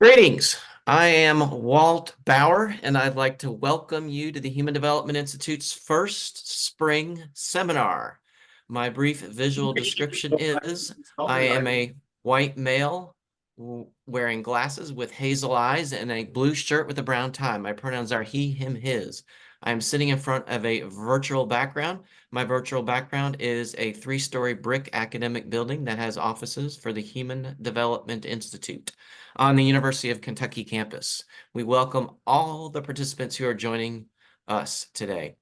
Greetings. I am Walt Bauer, and I'd like to welcome you to the Human Development Institute's first spring seminar. My brief visual description is I am a white male wearing glasses with hazel eyes and a blue shirt with a brown tie. My pronouns are he, him, his. I am sitting in front of a virtual background. My virtual background is a 3-story brick academic building that has offices for the Human Development Institute on the University of Kentucky campus. We welcome all the participants who are joining us today.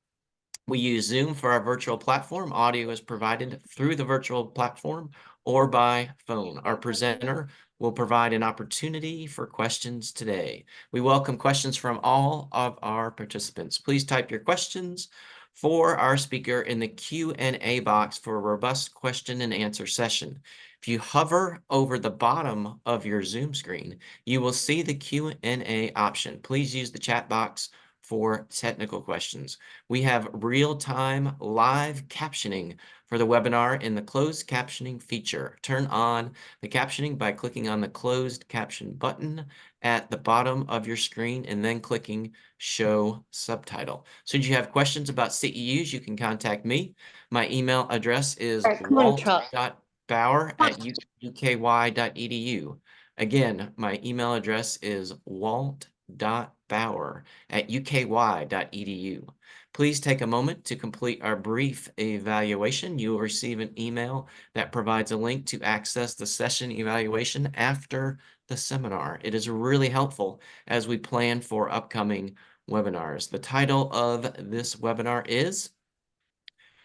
We use Zoom for our virtual platform. Audio is provided through the virtual platform or by phone. Our presenter will provide an opportunity for questions today. We welcome questions from all of our participants. Please type your questions for our speaker in the Q&A box for a robust question and answer session. If you hover over the bottom of your Zoom screen, you will see the Q&A option. Please use the chat box for technical questions. We have real-time live captioning for the webinar in the closed captioning feature. Turn on the captioning by clicking on the closed caption button at the bottom of your screen and then clicking show subtitle. So if you have questions about CEUs, you can contact me. My email address is walt.bauer@uky.edu. Again, my email address is walt.bauer@uky.edu. Please take a moment to complete our brief evaluation. You will receive an email that provides a link to access the session evaluation after the seminar. It is really helpful as we plan for upcoming webinars. The title of this webinar is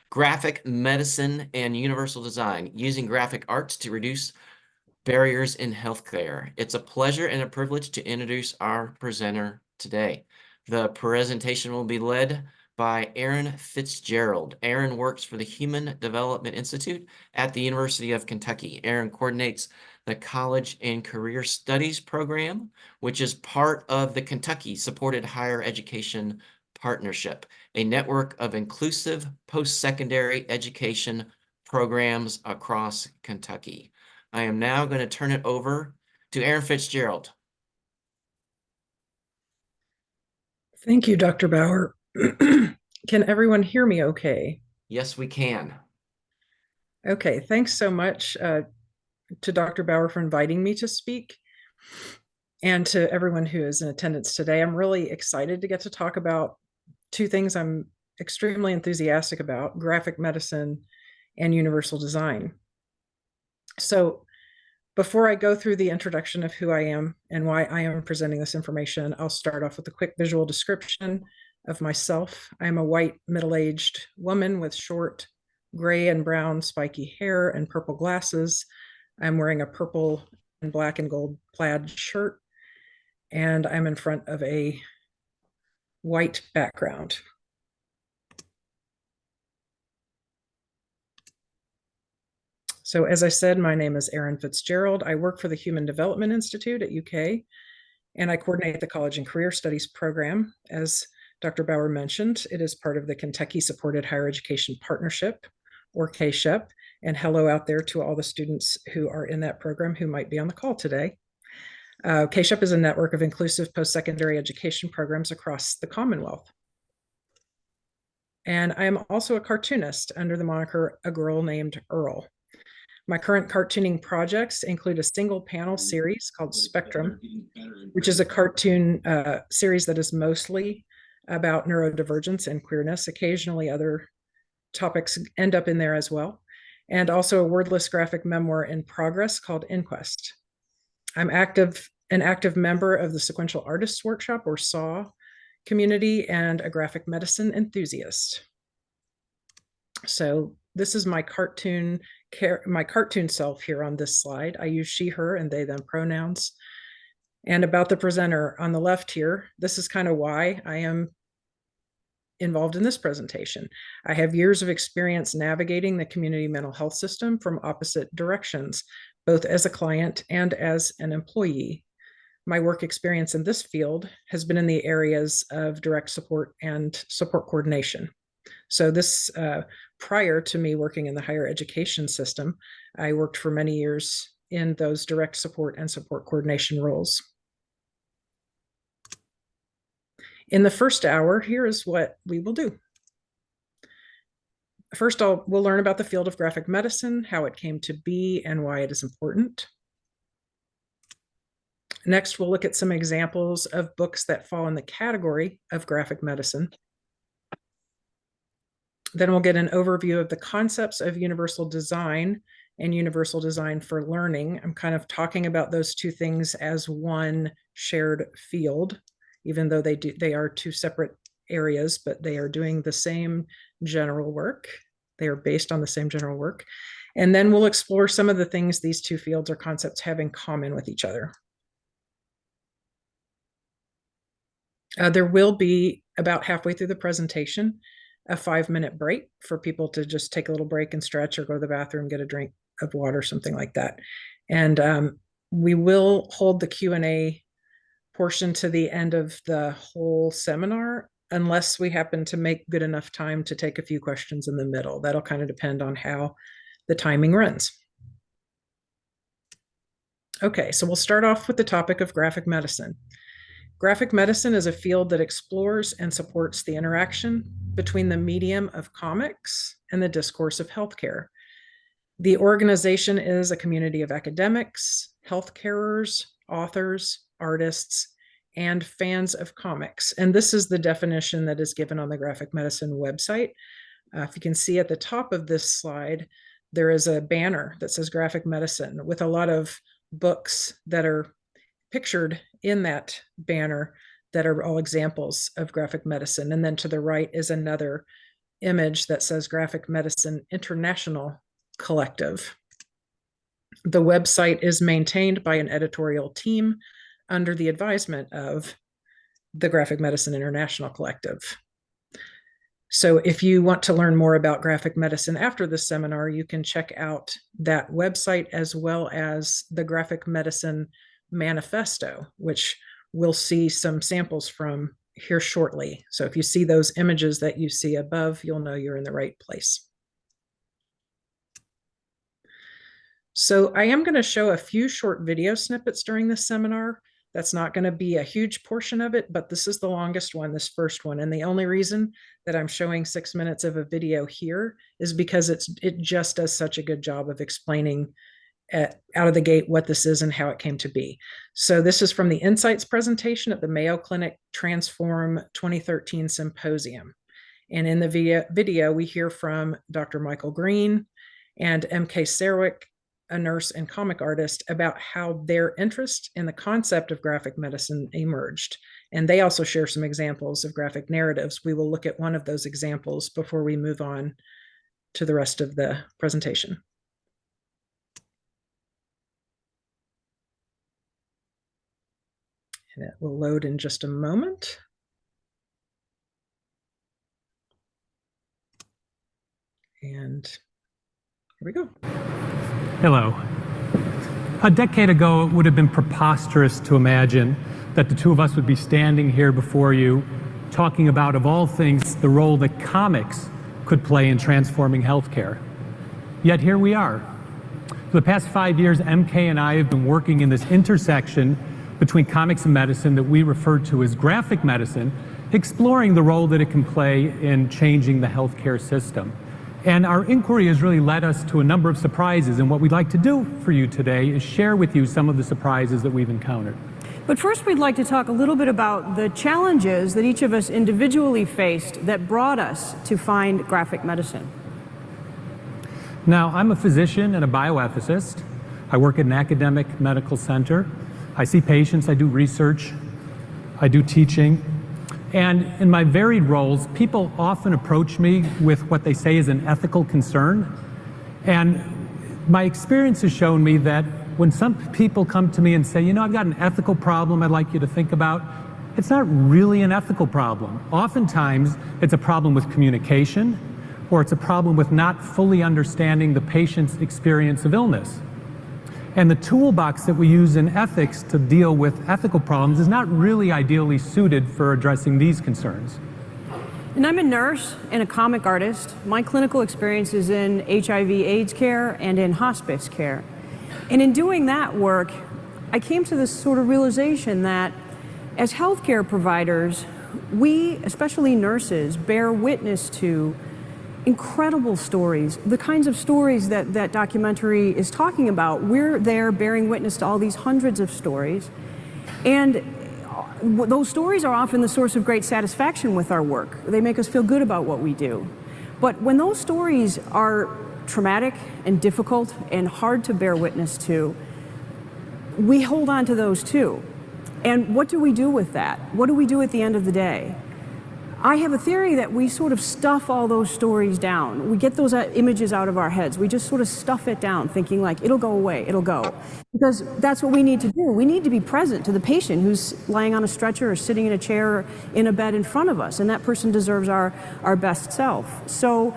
Graphic Medicine and Universal Design, Using Graphic Arts to Reduce Barriers in Healthcare. It's a pleasure and a privilege to introduce our presenter today. The presentation will be led by Erin Fitzgerald. Erin works for the Human Development Institute at the University of Kentucky. Erin coordinates the College and Career Studies program, which is part of the Kentucky Supported Higher Education Partnership, a network of inclusive post-secondary education programs across Kentucky. I am now going to turn it over to Erin Fitzgerald. Thank you, Dr. Bauer. Can everyone hear me okay? Yes, we can. Okay, thanks so much to Dr. Bauer for inviting me to speak and to everyone who is in attendance today. I'm really excited to get to talk about two things I'm extremely enthusiastic about: graphic medicine and universal design. So before I go through the introduction of who I am and why I am presenting this information, I'll start off with a quick visual description of myself. I'm a white middle-aged woman with short gray and brown spiky hair and purple glasses. I'm wearing a purple and black and gold plaid shirt, and I'm in front of a white background. So as I said, my name is Erin Fitzgerald. I work for the Human Development Institute at UK, and I coordinate the College and Career Studies program. As Dr. Bauer mentioned, it is part of the Kentucky Supported Higher Education Partnership, or KSHEP, and hello out there to all the students who are in that program who might be on the call today. KSHEP is a network of inclusive post-secondary education programs across the Commonwealth. And I am also a cartoonist under the moniker A Girl Named Earl. My current cartooning projects include a single panel series called Spectrum, which is a cartoon series that is mostly about neurodivergence and queerness. Occasionally other topics end up in there as well. And also a wordless graphic memoir in progress called Inquest. I'm an active member of the Sequential Artists Workshop, or SAW, community, and a graphic medicine enthusiast. So this is my cartoon self here on this slide. I use she, her, and they, them pronouns. And about the presenter on the left here, this is kind of why I am involved in this presentation. I have years of experience navigating the community mental health system from opposite directions, both as a client and as an employee. My work experience in this field has been in the areas of direct support and support coordination. So this, prior to me working in the higher education system, I worked for many years in those direct support and support coordination roles. In the first hour, here is what we will do. First, we'll learn about the field of graphic medicine, how it came to be, and why it is important. Next, we'll look at some examples of books that fall in the category of graphic medicine. Then we'll get an overview of the concepts of universal design and universal design for learning. I'm kind of talking about those two things as one shared field, even though they are two separate areas, but they are doing the same general work. They are based on the same general work. And then we'll explore some of the things these two fields or concepts have in common with each other. There will be, about halfway through the presentation, a 5-minute break for people to just take a little break and stretch or go to the bathroom, get a drink of water, something like that. And we will hold the Q&A portion to the end of the whole seminar, unless we happen to make good enough time to take a few questions in the middle. That'll kind of depend on how the timing runs. Okay, so we'll start off with the topic of graphic medicine. Graphic medicine is a field that explores and supports the interaction between the medium of comics and the discourse of healthcare. The organization is a community of academics, healthcarers, authors, artists, and fans of comics. And this is the definition that is given on the Graphic Medicine website. If you can see at the top of this slide, there is a banner that says Graphic Medicine with a lot of books that are pictured in that banner that are all examples of graphic medicine. And then to the right is another image that says Graphic Medicine International Collective. The website is maintained by an editorial team under the advisement of the Graphic Medicine International Collective. So if you want to learn more about graphic medicine after this seminar, you can check out that website as well as the Graphic Medicine Manifesto, which we'll see some samples from here shortly. So if you see those images that you see above, you'll know you're in the right place. So I am going to show a few short video snippets during this seminar. That's not going to be a huge portion of it, but this is the longest one, this first one. And the only reason that I'm showing 6 minutes of a video here is because it just does such a good job of explaining out of the gate what this is and how it came to be. So this is from the Insights presentation at the Mayo Clinic Transform 2013 Symposium. And in the video, we hear from Dr. Michael Green and MK Serwick, a nurse and comic artist, about how their interest in the concept of graphic medicine emerged. And they also share some examples of graphic narratives. We will look at one of those examples before we move on to the rest of the presentation. And it will load in just a moment. And here we go. Hello. A decade ago, it would have been preposterous to imagine that the two of us would be standing here before you talking about, of all things, the role that comics could play in transforming healthcare. Yet here we are. For the past 5 years, MK and I have been working in this intersection between comics and medicine that we refer to as graphic medicine, exploring the role that it can play in changing the healthcare system. And our inquiry has really led us to a number of surprises, and what we'd like to do for you today is share with you some of the surprises that we've encountered. But first, we'd like to talk a little bit about the challenges that each of us individually faced that brought us to find graphic medicine. Now, I'm a physician and a bioethicist. I work at an academic medical center. I see patients, I do research, I do teaching. And in my varied roles, people often approach me with what they say is an ethical concern. And my experience has shown me that when some people come to me and say, you know, I've got an ethical problem I'd like you to think about, it's not really an ethical problem. Oftentimes, it's a problem with communication, or it's a problem with not fully understanding the patient's experience of illness. And the toolbox that we use in ethics to deal with ethical problems is not really ideally suited for addressing these concerns. And I'm a nurse and a comic artist. My clinical experience is in HIV/AIDS care and in hospice care. And in doing that work, I came to this sort of realization that as healthcare providers, we, especially nurses, bear witness to incredible stories, the kinds of stories that that documentary is talking about. We're there bearing witness to all these hundreds of stories, and those stories are often the source of great satisfaction with our work. They make us feel good about what we do. But when those stories are traumatic and difficult and hard to bear witness to, we hold on to those too. And what do we do with that? What do we do at the end of the day? I have a theory that we sort of stuff all those stories down. We get those images out of our heads. We just sort of stuff it down, thinking like, it'll go away, it'll go. Because that's what we need to do. We need to be present to the patient who's lying on a stretcher or sitting in a chair or in a bed in front of us, and that person deserves our best self. So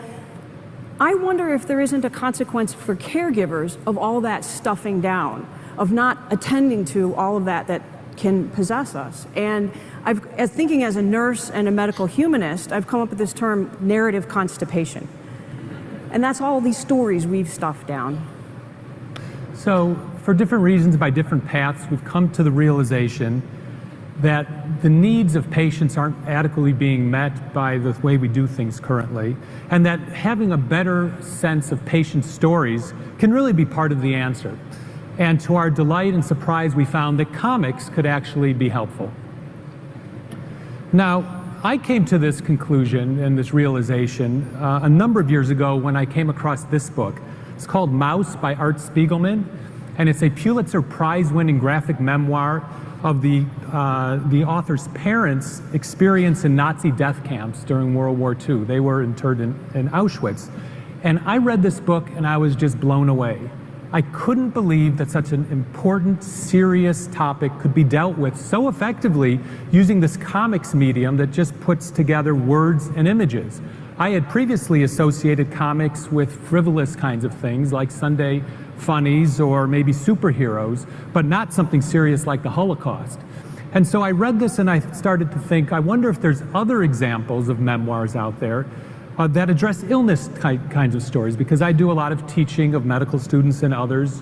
I wonder if there isn't a consequence for caregivers of all that stuffing down, of not attending to all of that that can possess us. And as thinking as a nurse and a medical humanist, I've come up with this term, narrative constipation. And that's all these stories we've stuffed down. So for different reasons, by different paths, we've come to the realization that the needs of patients aren't adequately being met by the way we do things currently, and that having a better sense of patient stories can really be part of the answer. And to our delight and surprise, we found that comics could actually be helpful. Now, I came to this conclusion and this realization a number of years ago when I came across this book. It's called Maus by Art Spiegelman, and it's a Pulitzer Prize-winning graphic memoir of the author's parents' experience in Nazi death camps during World War II. They were interred in Auschwitz. And I read this book and I was just blown away. I couldn't believe that such an important, serious topic could be dealt with so effectively using this comics medium that just puts together words and images. I had previously associated comics with frivolous kinds of things like Sunday funnies or maybe superheroes, but not something serious like the Holocaust. And so I read this and I started to think, I wonder if there's other examples of memoirs out there that address illness kinds of stories, because I do a lot of teaching of medical students and others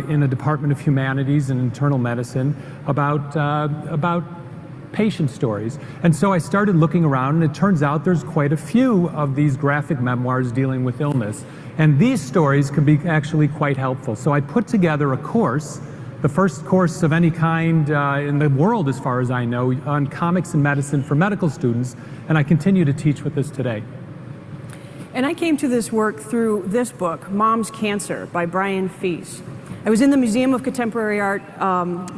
in the Department of Humanities and Internal Medicine about patient stories. And so I started looking around, and it turns out there's quite a few of these graphic memoirs dealing with illness. And these stories can be actually quite helpful. So I put together a course, the first course of any kind in the world, as far as I know, on comics and medicine for medical students, and I continue to teach with this today. And I came to this work through this book, Mom's Cancer by Brian Feast. I was in the Museum of Contemporary Art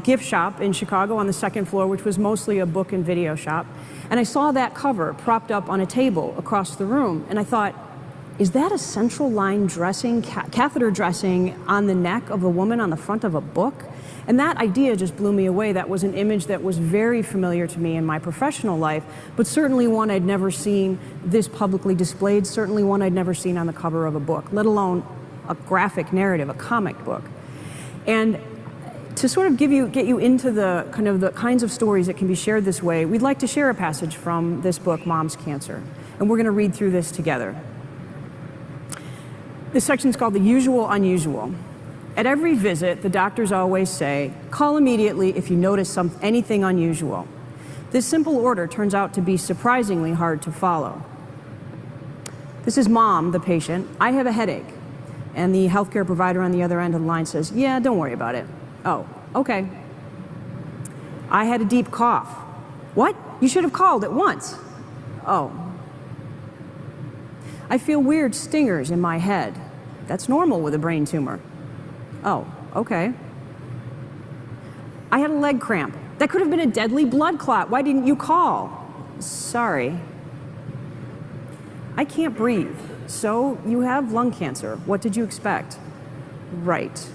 gift shop in Chicago on the second floor, which was mostly a book and video shop. And I saw that cover propped up on a table across the room. And I thought, is that a central line dressing, catheter dressing on the neck of a woman on the front of a book? And that idea just blew me away. That was an image that was very familiar to me in my professional life, but certainly one I'd never seen this publicly displayed, certainly one I'd never seen on the cover of a book, let alone a graphic narrative, a comic book. And to sort of get you into the kinds of stories that can be shared this way, we'd like to share a passage from this book, Mom's Cancer. And we're going to read through this together. This section is called The Usual Unusual. At every visit, the doctors always say, call immediately if you notice anything unusual. This simple order turns out to be surprisingly hard to follow. This is Mom, the patient. I have a headache. And the healthcare provider on the other end of the line says, yeah, don't worry about it. Oh, okay. I had a deep cough. What? You should have called at once. Oh. I feel weird stingers in my head. That's normal with a brain tumor. Oh, okay. I had a leg cramp. That could have been a deadly blood clot. Why didn't you call? Sorry. I can't breathe. So you have lung cancer. What did you expect? Right.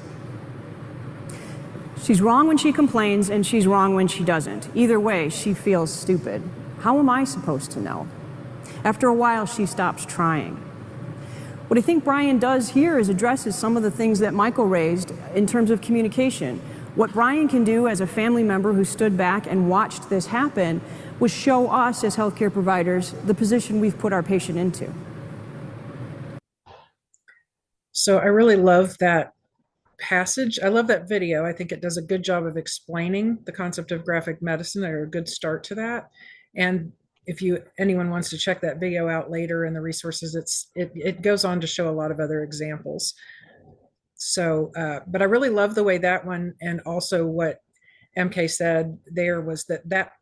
She's wrong when she complains, and she's wrong when she doesn't. Either way, she feels stupid. How am I supposed to know? After a while, she stops trying. What I think Brian does here is addresses some of the things that Michael raised in terms of communication. What Brian can do as a family member who stood back and watched this happen was show us as healthcare providers the position we've put our patient into. So I really love that passage. I love that video. I think it does a good job of explaining the concept of graphic medicine, or a good start to that. And if anyone wants to check that video out later in the resources, it goes on to show a lot of other examples. So, but I really love the way that one, and also what MK said there, was that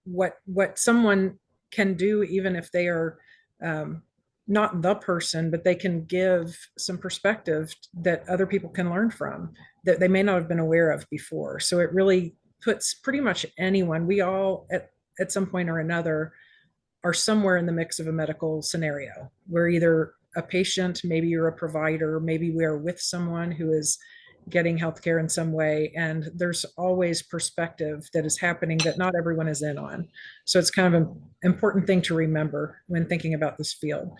what someone can do, even if they are not the person, but they can give some perspective that other people can learn from, that they may not have been aware of before. So it really puts pretty much anyone, we all at some point or another are somewhere in the mix of a medical scenario. We're either a patient, maybe you're a provider, maybe we're with someone who is getting healthcare in some way, and there's always perspective that is happening that not everyone is in on. So it's kind of an important thing to remember when thinking about this field.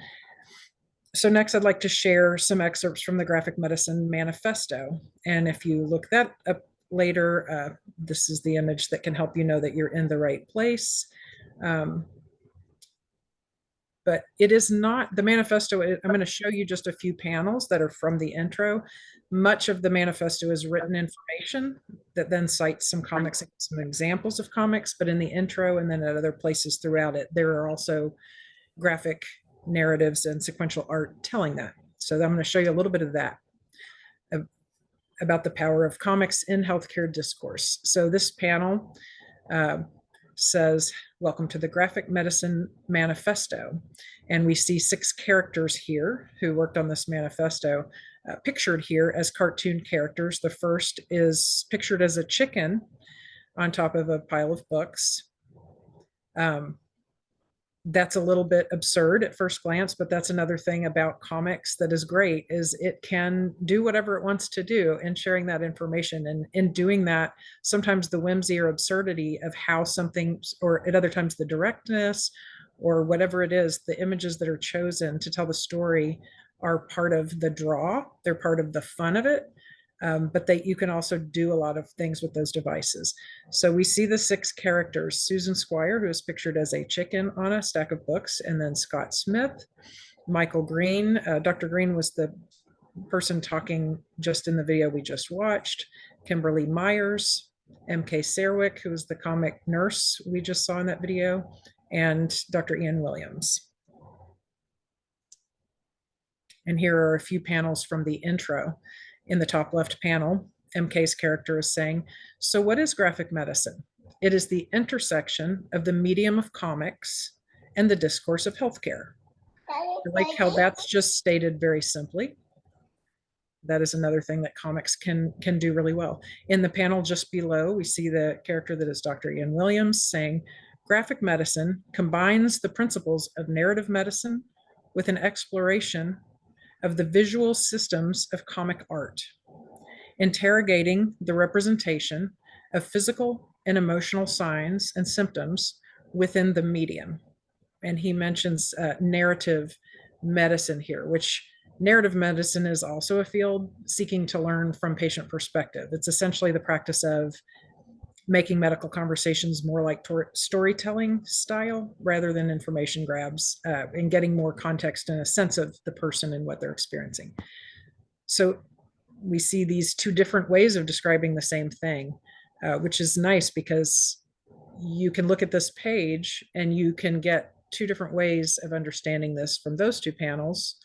So next, I'd like to share some excerpts from the Graphic Medicine Manifesto. And if you look that up later, this is the image that can help you know that you're in the right place. But it is not the manifesto. I'm going to show you just a few panels that are from the intro. Much of the manifesto is written information that then cites some comics and some examples of comics, but in the intro and then at other places throughout it, there are also graphic narratives and sequential art telling that. So I'm going to show you a little bit of that, about the power of comics in healthcare discourse. So this panel says, welcome to the Graphic Medicine Manifesto. And we see 6 characters here who worked on this manifesto, pictured here as cartoon characters. The first is pictured as a chicken on top of a pile of books. That's a little bit absurd at first glance, but that's another thing about comics that is great, is it can do whatever it wants to do in sharing that information. And in doing that, sometimes the whimsy or absurdity of how something, or at other times the directness or whatever it is, the images that are chosen to tell the story are part of the draw. They're part of the fun of it. But you can also do a lot of things with those devices. So we see the 6 characters: Susan Squire, who is pictured as a chicken on a stack of books, and then Scott Smith, Michael Green. Dr. Green was the person talking just in the video we just watched, Kimberly Myers, MK Serwick, who is the comic nurse we just saw in that video, and Dr. Ian Williams. And here are a few panels from the intro. In the top left panel, MK's character is saying, so what is graphic medicine? It is the intersection of the medium of comics and the discourse of healthcare. I like how that's just stated very simply. That is another thing that comics can do really well. In the panel just below, we see the character that is Dr. Ian Williams saying, graphic medicine combines the principles of narrative medicine with an exploration of the visual systems of comic art, interrogating the representation of physical and emotional signs and symptoms within the medium. And he mentions narrative medicine here, which narrative medicine is also a field seeking to learn from patient perspective. It's essentially the practice of making medical conversations more like storytelling style rather than information grabs, and getting more context and a sense of the person and what they're experiencing. So we see these 2 different ways of describing the same thing, which is nice because you can look at this page and you can get 2 different ways of understanding this from those 2 panels.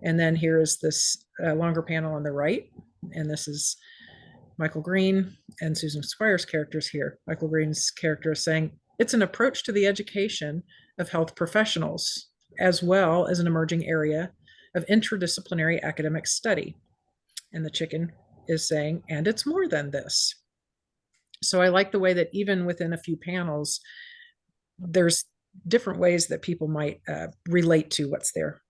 And then here is this longer panel on the right, and this is Michael Green and Susan Squire's characters here. Michael Green's character is saying, it's an approach to the education of health professionals, as well as an emerging area of interdisciplinary academic study. And the chicken is saying, and it's more than this. So I like the way that even within a few panels, there's different ways that people might relate to what's there.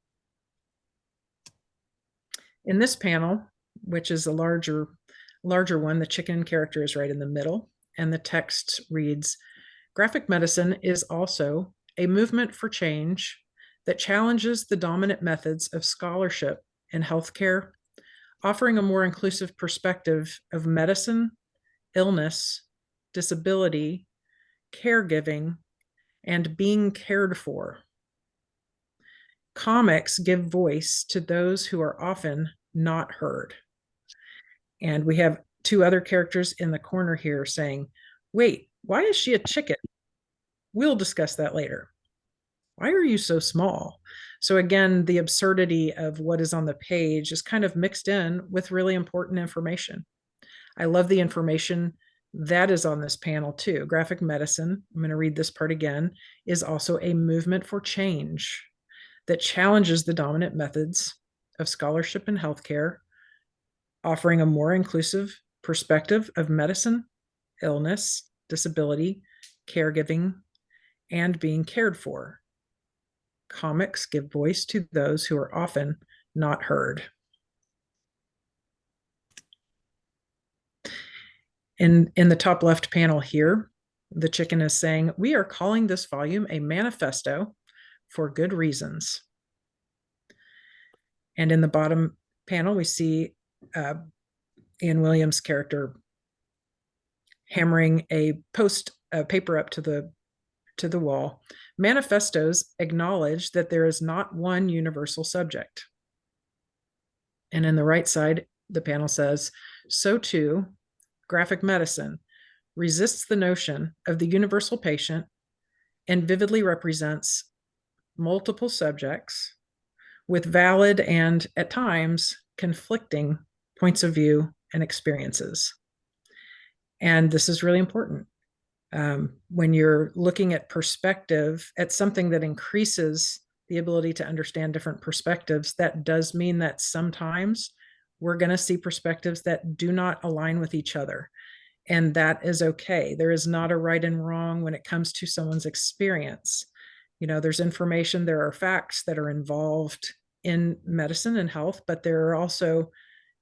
In this panel, which is a larger one, the chicken character is right in the middle, and the text reads, graphic medicine is also a movement for change that challenges the dominant methods of scholarship in healthcare, offering a more inclusive perspective of medicine, illness, disability, caregiving, and being cared for. Comics give voice to those who are often not heard. And we have 2 other characters in the corner here saying, wait, why is she a chicken? We'll discuss that later. Why are you so small? So again, the absurdity of what is on the page is kind of mixed in with really important information. I love the information that is on this panel too. Graphic medicine, I'm going to read this part again, is also a movement for change that challenges the dominant methods of scholarship in healthcare, offering a more inclusive perspective of medicine, illness, disability, caregiving, and being cared for. Comics give voice to those who are often not heard. In the top left panel here, the chicken is saying, "We are calling this volume a manifesto for good reasons." And in the bottom panel, we see Ian Williams' character hammering a paper up to the wall. Manifestos acknowledge that there is not one universal subject. And in the right side, the panel says, so too, graphic medicine resists the notion of the universal patient and vividly represents multiple subjects with valid and at times conflicting points of view and experiences. And this is really important. When you're looking at perspective, at something that increases the ability to understand different perspectives, that does mean that sometimes we're going to see perspectives that do not align with each other. And that is okay. There is not a right and wrong when it comes to someone's experience. You know, there's information, there are facts that are involved in medicine and health, but there are also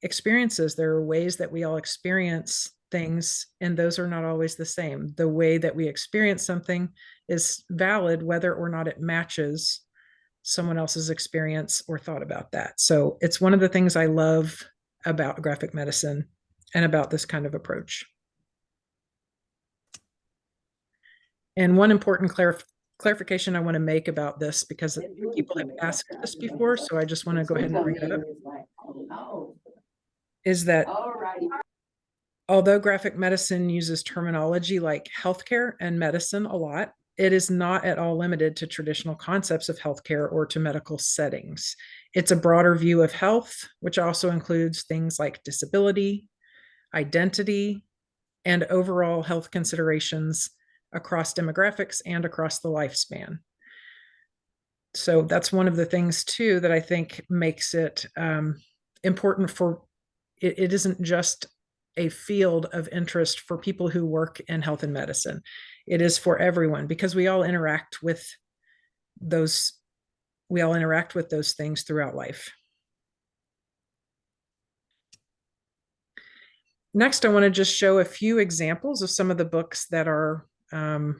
experiences. There are ways that we all experience things, and those are not always the same. The way that we experience something is valid whether or not it matches someone else's experience or thought about that. So it's one of the things I love about graphic medicine and about this kind of approach. And one important clarification I want to make about this, because people have asked this before, so I just want to go ahead and bring it up, is that although graphic medicine uses terminology like healthcare and medicine a lot, it is not at all limited to traditional concepts of healthcare or to medical settings. It's a broader view of health, which also includes things like disability, identity, and overall health considerations across demographics and across the lifespan. So that's one of the things too that I think makes it important for, it isn't just a field of interest for people who work in health and medicine. It is for everyone, because we all interact with those things throughout life. Next, I want to just show a few examples of some of the books that are fall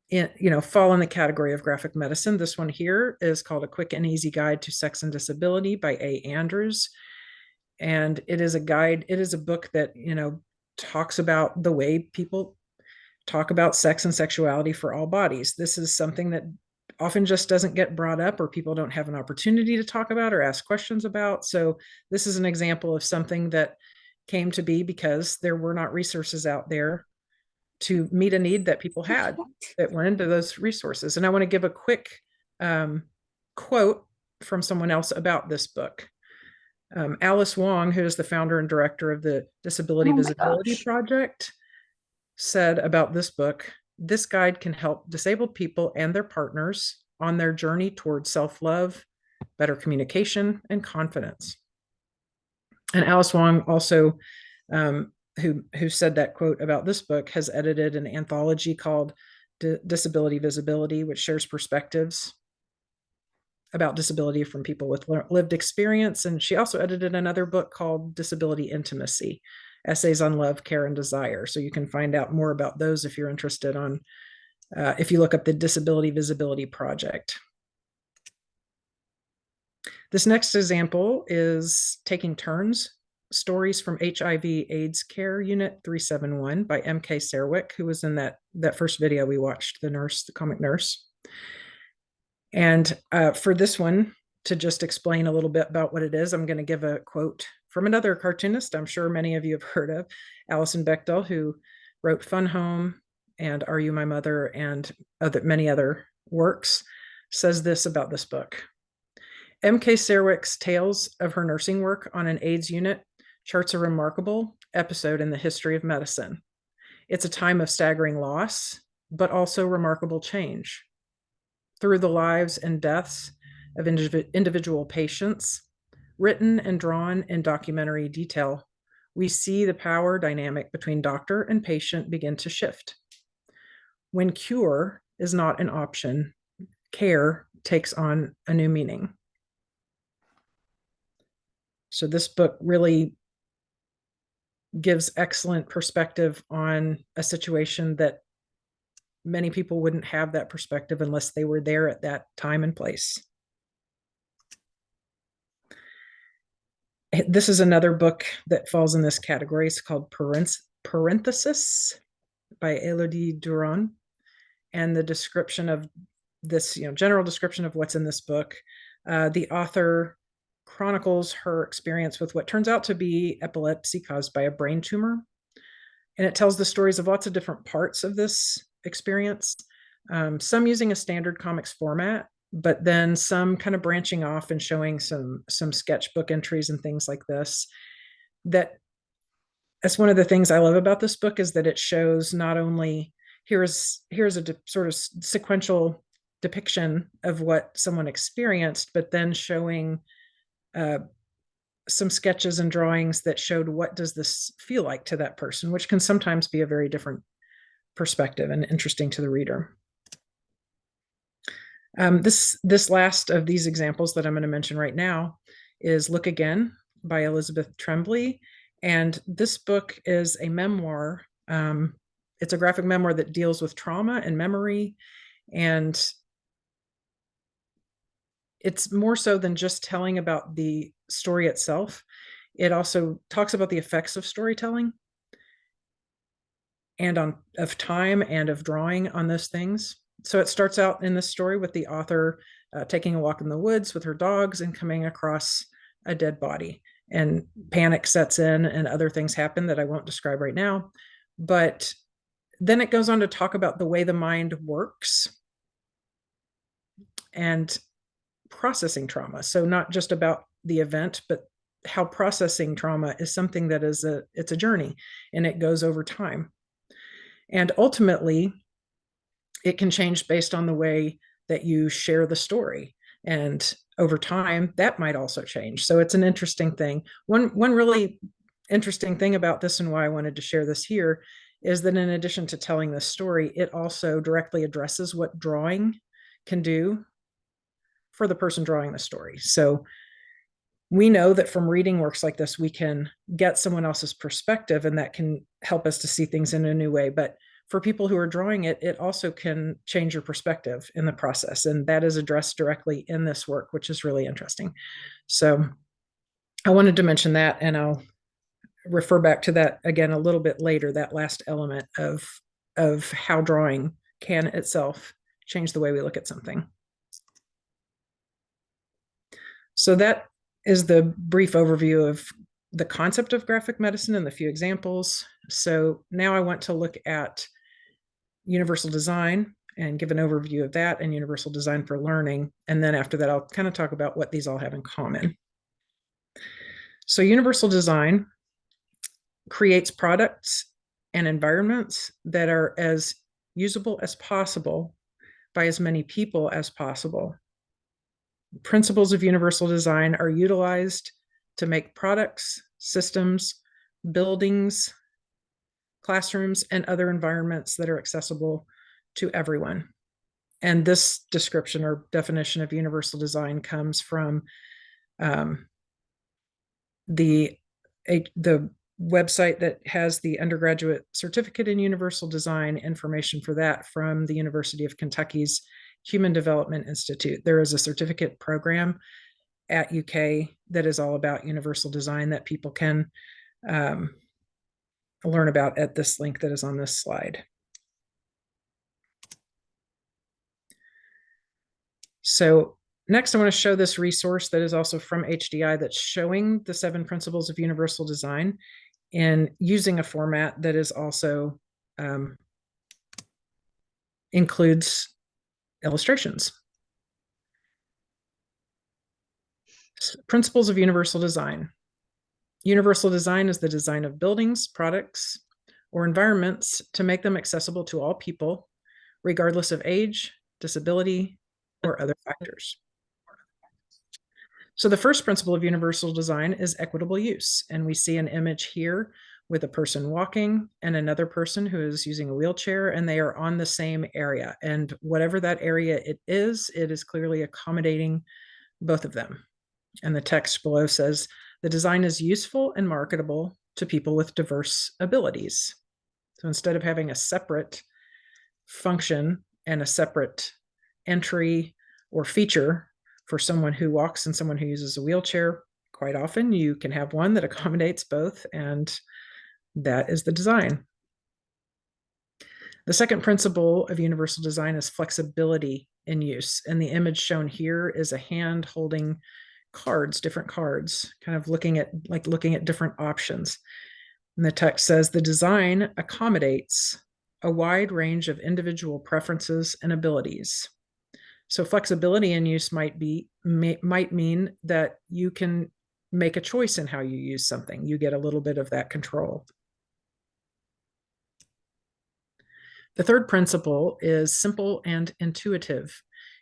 in the category of graphic medicine. This one here is called A Quick and Easy Guide to Sex and Disability by A. Andrews. And it is a guide, it is a book that, talks about the way people talk about sex and sexuality for all bodies. This is something that often just doesn't get brought up, or people don't have an opportunity to talk about or ask questions about. So this is an example of something that came to be because there were not resources out there to meet a need that people had that went into those resources. And I want to give a quick quote from someone else about this book. Alice Wong, who is the founder and director of the Disability Visibility Project, said about this book, "This guide can help disabled people and their partners on their journey towards self-love, better communication, and confidence." And Alice Wong also, who said that quote about this book, has edited an anthology called Disability Visibility, which shares perspectives about disability from people with lived experience. And she also edited another book called Disability Intimacy, Essays on Love, Care, and Desire. So you can find out more about those if you're interested if you look up the Disability Visibility Project. This next example is Taking Turns, Stories from HIV/AIDS Care Unit 371 by M.K. Serwick, who was in that first video we watched, the comic nurse. And for this one, to just explain a little bit about what it is, I'm going to give a quote from another cartoonist I'm sure many of you have heard of, Alison Bechdel, who wrote Fun Home and Are You My Mother and many other works, says this about this book. M.K. Serwick's tales of her nursing work on an AIDS unit charts a remarkable episode in the history of medicine. It's a time of staggering loss, but also remarkable change. Through the lives and deaths of individual patients, written and drawn in documentary detail, we see the power dynamic between doctor and patient begin to shift. When cure is not an option, care takes on a new meaning. So this book really gives excellent perspective on a situation that many people wouldn't have that perspective unless they were there at that time and place. This is another book that falls in this category. It's called Parenthesis by Elodie Duran. And the description of this, general description of what's in this book, the author chronicles her experience with what turns out to be epilepsy caused by a brain tumor. And it tells the stories of lots of different parts of this experience, some using a standard comics format, but then some kind of branching off and showing some sketchbook entries and things like this. That's one of the things I love about this book, is that it shows not only here's a sort of sequential depiction of what someone experienced, but then showing some sketches and drawings that showed what does this feel like to that person, which can sometimes be a very different perspective and interesting to the reader. This last of these examples that I'm going to mention right now is Look Again by Elizabeth Tremblay. And this book is a memoir. It's a graphic memoir that deals with trauma and memory. And it's more so than just telling about the story itself. It also talks about the effects of storytelling and of time and of drawing on those things. So it starts out in this story with the author taking a walk in the woods with her dogs and coming across a dead body, and panic sets in and other things happen that I won't describe right now. But then it goes on to talk about the way the mind works and processing trauma. So not just about the event, but how processing trauma is something that it's a journey, and it goes over time. And ultimately, it can change based on the way that you share the story. And over time, that might also change. So it's an interesting thing. One really interesting thing about this, and why I wanted to share this here, is that in addition to telling this story, it also directly addresses what drawing can do for the person drawing the story. So we know that from reading works like this, we can get someone else's perspective, and that can help us to see things in a new way. But for people who are drawing it, it also can change your perspective in the process. And that is addressed directly in this work, which is really interesting. So I wanted to mention that, and I'll refer back to that again a little bit later, that last element of how drawing can itself change the way we look at something. So that is the brief overview of the concept of graphic medicine and the few examples. So now I want to look at universal design and give an overview of that, and universal design for learning. And then after that, I'll kind of talk about what these all have in common. So universal design creates products and environments that are as usable as possible by as many people as possible. Principles of universal design are utilized to make products, systems, buildings, classrooms, and other environments that are accessible to everyone. And this description or definition of universal design comes from the website that has the undergraduate certificate in universal design information for that, from the University of Kentucky's Human Development Institute. There is a certificate program at UK that is all about universal design that people can learn about at this link that is on this slide. So next, I want to show this resource that is also from HDI that's showing the 7 principles of universal design and using a format that is also includes illustrations. Principles of universal design. Universal design is the design of buildings, products, or environments to make them accessible to all people, regardless of age, disability, or other factors. So the first principle of universal design is equitable use. And we see an image here with a person walking and another person who is using a wheelchair, and they are on the same area. And whatever that area it is clearly accommodating both of them. And the text below says, the design is useful and marketable to people with diverse abilities. So instead of having a separate function and a separate entry or feature for someone who walks and someone who uses a wheelchair, quite often you can have one that accommodates both, and that is the design. The second principle of universal design is flexibility in use. And the image shown here is a hand holding cards, different cards, kind of looking at different options. And the text says the design accommodates a wide range of individual preferences and abilities. So flexibility in use might mean that you can make a choice in how you use something. You get a little bit of that control. The third principle is simple and intuitive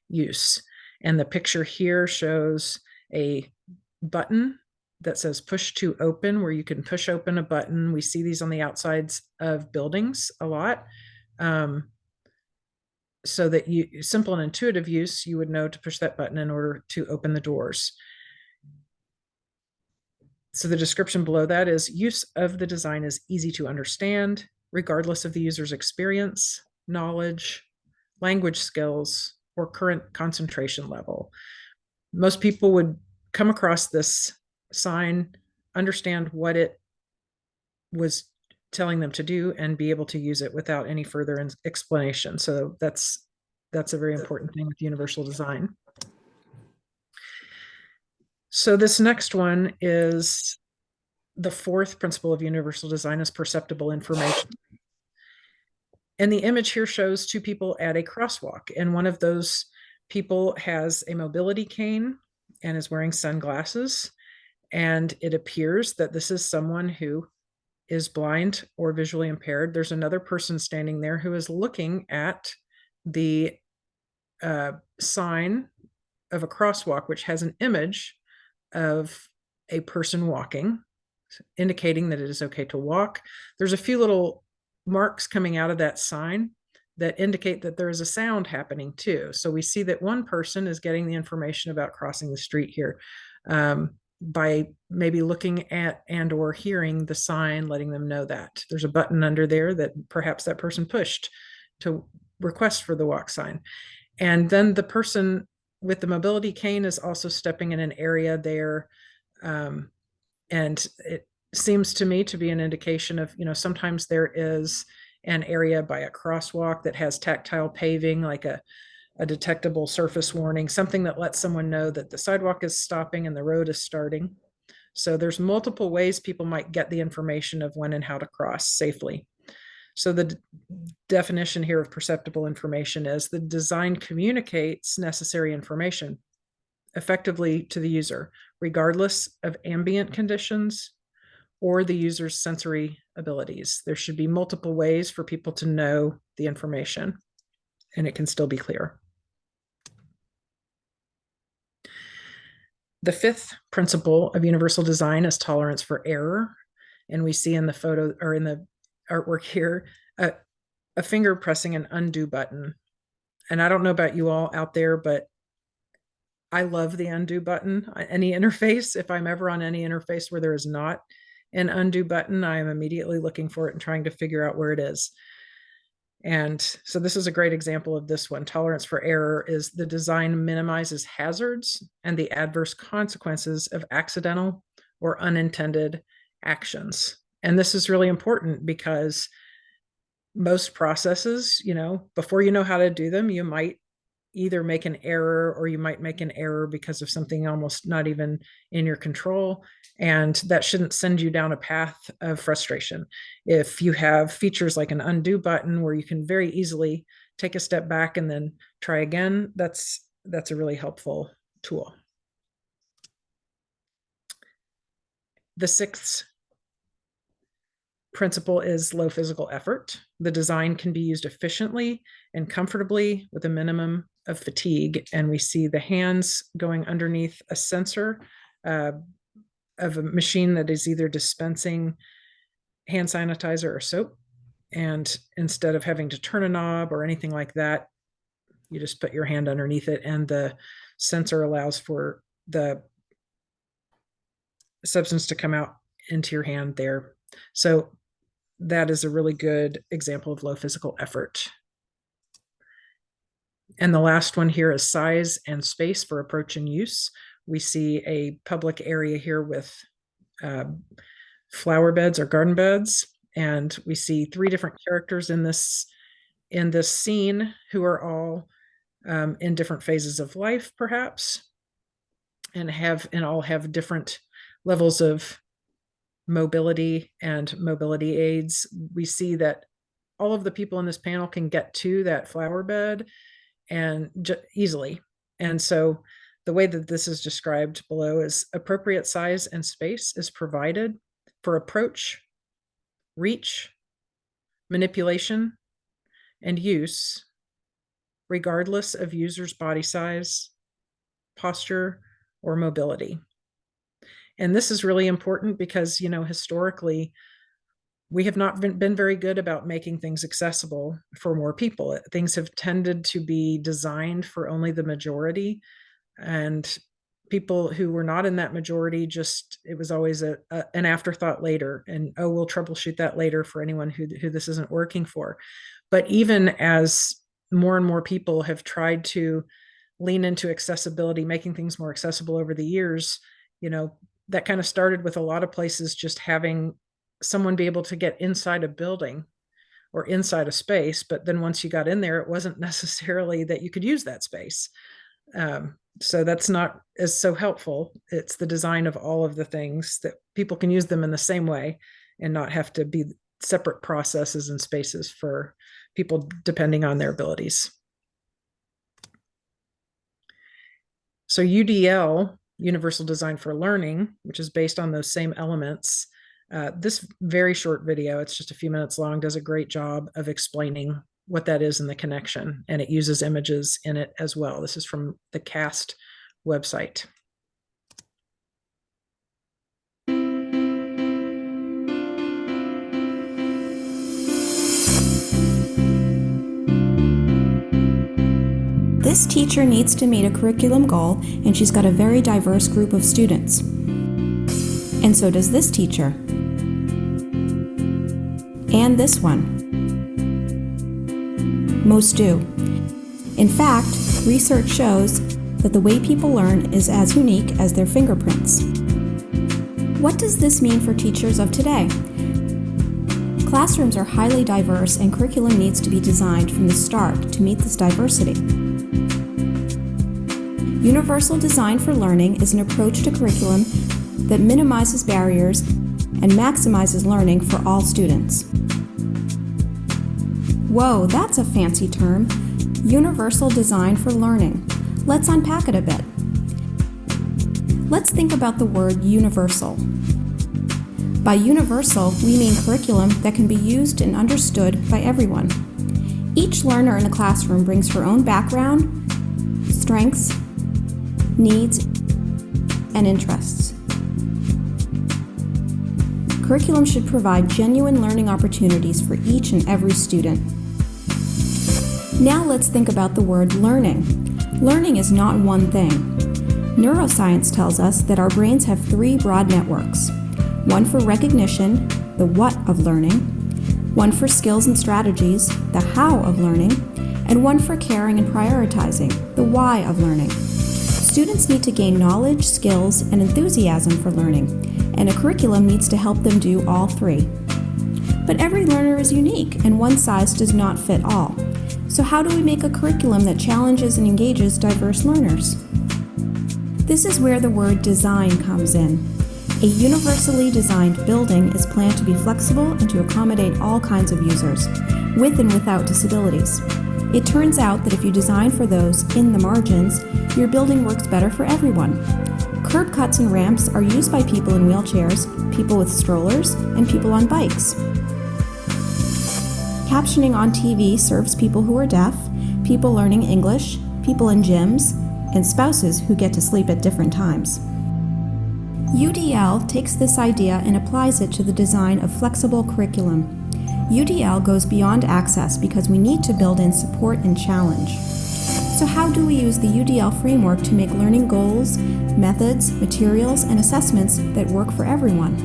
use. And the picture here shows a button that says push to open, where you can push open a button. We see these on the outsides of buildings a lot. So that simple and intuitive use, you would know to push that button in order to open the doors. So the description below that is use of the design is easy to understand, regardless of the user's experience, knowledge, language skills, or current concentration level. Most people would come across this sign, understand what it was telling them to do, and be able to use it without any further explanation. So that's a very important thing with universal design. So this next one is the fourth principle of universal design is perceptible information. And the image here shows two people at a crosswalk, and one of those people has a mobility cane and is wearing sunglasses. And it appears that this is someone who is blind or visually impaired. There's another person standing there who is looking at the sign of a crosswalk, which has an image of a person walking, indicating that it is okay to walk. There's a few little marks coming out of that sign that indicate that there is a sound happening too. So we see that one person is getting the information about crossing the street here by maybe looking at and or hearing the sign, letting them know that there's a button under there that perhaps that person pushed to request for the walk sign. And then the person with the mobility cane is also stepping in an area there. And it seems to me to be an indication of, sometimes there is an area by a crosswalk that has tactile paving, like a detectable surface warning, something that lets someone know that the sidewalk is stopping and the road is starting. So there's multiple ways people might get the information of when and how to cross safely. So the definition here of perceptible information is the design communicates necessary information effectively to the user, regardless of ambient conditions or the user's sensory abilities. There should be multiple ways for people to know the information, and it can still be clear. The fifth principle of universal design is tolerance for error. And we see in the photo or in the artwork here, a finger pressing an undo button. And I don't know about you all out there, but I love the undo button. Any interface, if I'm ever on any interface where there is not an undo button, I am immediately looking for it and trying to figure out where it is. And so this is a great example of this one. Tolerance for error is the design minimizes hazards and the adverse consequences of accidental or unintended actions. And this is really important because most processes, before you know how to do them, you might either make an error or you might make an error because of something almost not even in your control. And that shouldn't send you down a path of frustration. If you have features like an undo button where you can very easily take a step back and then try again, that's a really helpful tool. The sixth principle is low physical effort. The design can be used efficiently and comfortably with a minimum of fatigue. And we see the hands going underneath a sensor of a machine that is either dispensing hand sanitizer or soap. And instead of having to turn a knob or anything like that, you just put your hand underneath it, and the sensor allows for the substance to come out into your hand there. So that is a really good example of low physical effort. And the last one here is size and space for approach and use. We see a public area here with flower beds or garden beds, and we see 3 different characters in this scene who are all in different phases of life, perhaps, and all have different levels of mobility and mobility aids. We see that all of the people in this panel can get to that flower bed and easily. And so the way that this is described below is appropriate size and space is provided for approach, reach, manipulation, and use, regardless of user's body size, posture, or mobility. And this is really important because, historically, we have not been very good about making things accessible for more people. Things have tended to be designed for only the majority, and people who were not in that majority, it was always an afterthought later, and we'll troubleshoot that later for anyone who this isn't working for. But even as more and more people have tried to lean into accessibility, making things more accessible over the years, that kind of started with a lot of places just having someone be able to get inside a building or inside a space. But then once you got in there, it wasn't necessarily that you could use that space. So that's not as so helpful. It's the design of all of the things that people can use them in the same way and not have to be separate processes and spaces for people depending on their abilities. So UDL, Universal Design for Learning, which is based on those same elements. This very short video, it's just a few minutes long, does a great job of explaining what that is and the connection, and it uses images in it as well. This is from the CAST website. This teacher needs to meet a curriculum goal, and she's got a very diverse group of students. And so does this teacher. And this one. Most do. In fact, research shows that the way people learn is as unique as their fingerprints. What does this mean for teachers of today? Classrooms are highly diverse, and curriculum needs to be designed from the start to meet this diversity. Universal Design for Learning is an approach to curriculum that minimizes barriers and maximizes learning for all students. Whoa, that's a fancy term. Universal Design for Learning. Let's unpack it a bit. Let's think about the word universal. By universal, we mean curriculum that can be used and understood by everyone. Each learner in a classroom brings her own background, strengths, needs, and interests. Curriculum should provide genuine learning opportunities for each and every student. Now let's think about the word learning. Learning is not one thing. Neuroscience tells us that our brains have 3 broad networks. One for recognition, the what of learning, one for skills and strategies, the how of learning, and one for caring and prioritizing, the why of learning. Students need to gain knowledge, skills, and enthusiasm for learning, and a curriculum needs to help them do all 3. But every learner is unique, and one size does not fit all. So how do we make a curriculum that challenges and engages diverse learners? This is where the word design comes in. A universally designed building is planned to be flexible and to accommodate all kinds of users, with and without disabilities. It turns out that if you design for those in the margins, your building works better for everyone. Curb cuts and ramps are used by people in wheelchairs, people with strollers, and people on bikes. Captioning on TV serves people who are deaf, people learning English, people in gyms, and spouses who get to sleep at different times. UDL takes this idea and applies it to the design of flexible curriculum. UDL goes beyond access because we need to build in support and challenge. So how do we use the UDL framework to make learning goals, methods, materials, and assessments that work for everyone?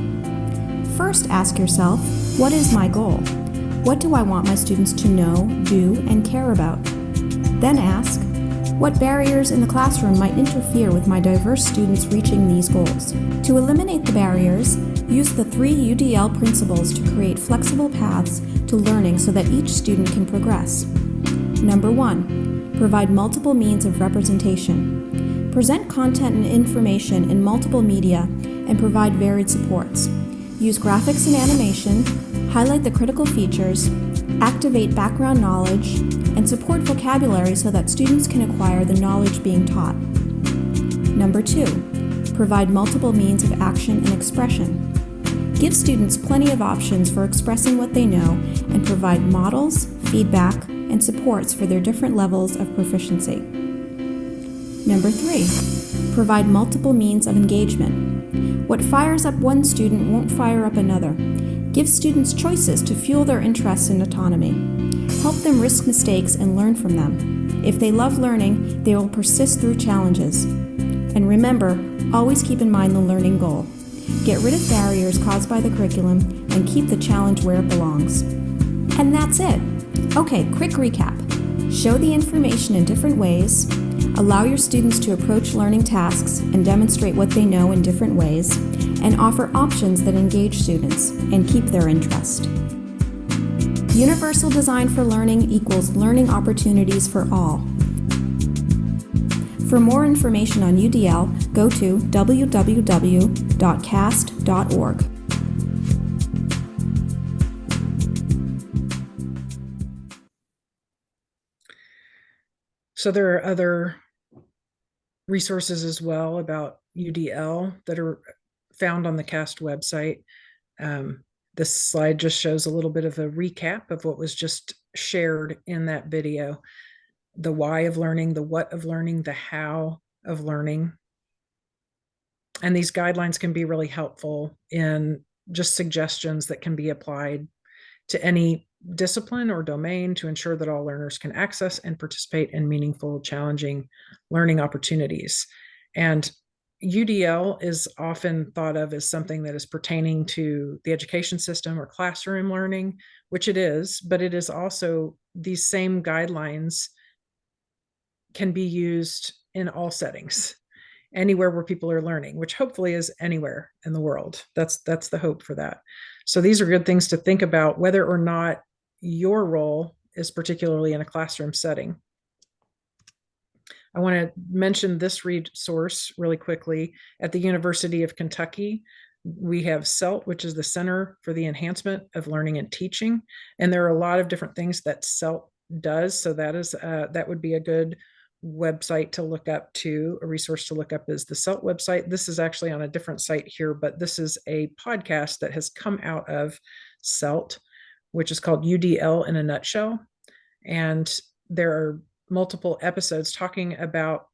First, ask yourself, what is my goal? What do I want my students to know, do, and care about? Then ask, what barriers in the classroom might interfere with my diverse students reaching these goals? To eliminate the barriers, use the 3 UDL principles to create flexible paths to learning so that each student can progress. Number 1, provide multiple means of representation. Present content and information in multiple media and provide varied supports. Use graphics and animation, highlight the critical features, activate background knowledge, and support vocabulary so that students can acquire the knowledge being taught. Number 2, provide multiple means of action and expression. Give students plenty of options for expressing what they know and provide models, feedback, and supports for their different levels of proficiency. Number 3, provide multiple means of engagement. What fires up one student won't fire up another. Give students choices to fuel their interests and autonomy. Help them risk mistakes and learn from them. If they love learning, they will persist through challenges. And remember, always keep in mind the learning goal. Get rid of barriers caused by the curriculum and keep the challenge where it belongs. And that's it. Okay, quick recap. Show the information in different ways, allow your students to approach learning tasks and demonstrate what they know in different ways, and offer options that engage students and keep their interest. Universal design for learning equals learning opportunities for all. For more information on UDL, go to www.cast.org. So there are other resources as well about UDL that are found on the CAST website. This slide just shows a little bit of a recap of what was just shared in that video. The why of learning, the what of learning, the how of learning. And these guidelines can be really helpful in just suggestions that can be applied to any discipline or domain to ensure that all learners can access and participate in meaningful, challenging learning opportunities. And UDL is often thought of as something that is pertaining to the education system or classroom learning, which it is, but it is also these same guidelines can be used in all settings, anywhere where people are learning, which hopefully is anywhere in the world. That's the hope for that. So these are good things to think about, whether or not your role is particularly in a classroom setting. I want to mention this resource really quickly. At the University of Kentucky, we have CELT, which is the Center for the Enhancement of Learning and Teaching. And there are a lot of different things that CELT does. So that would be a good website to look up too. A resource to look up is the CELT website. This is actually on a different site here, but this is a podcast that has come out of CELT, which is called UDL in a Nutshell. And there are multiple episodes talking about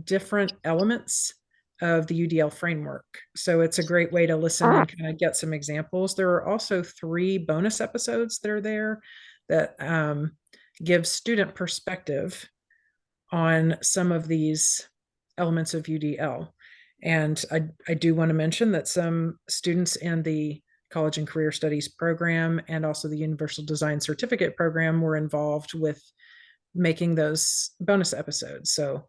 different elements of the UDL framework. So it's a great way to listen and kind of get some examples. There are also 3 bonus episodes that are there that give student perspective on some of these elements of UDL. And I do want to mention that some students in the College and Career Studies program and also the Universal Design Certificate program were involved with making those bonus episodes. So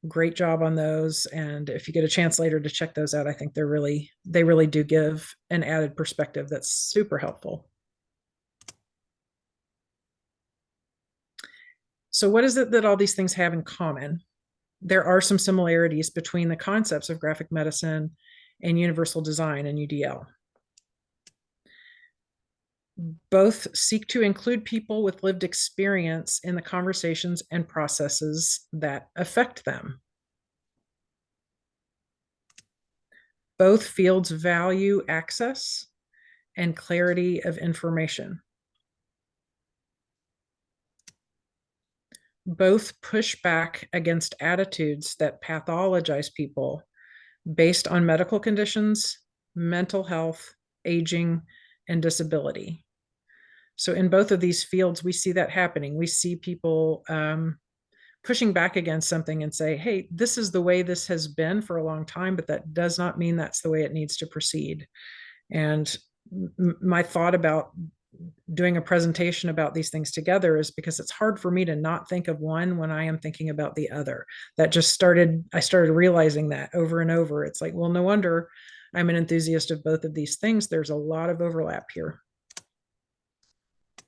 great job on those. And if you get a chance later to check those out, I think they really do give an added perspective that's super helpful. So what is it that all these things have in common? There are some similarities between the concepts of graphic medicine and universal design and UDL. Both seek to include people with lived experience in the conversations and processes that affect them. Both fields value access and clarity of information. Both push back against attitudes that pathologize people based on medical conditions, mental health, aging, and disability. So in both of these fields, we see that happening. We see people pushing back against something and say, hey, this is the way this has been for a long time, but that does not mean that's the way it needs to proceed. And my thought about doing a presentation about these things together is because it's hard for me to not think of one when I am thinking about the other. I started realizing that over and over. It's like, well, no wonder I'm an enthusiast of both of these things. There's a lot of overlap here.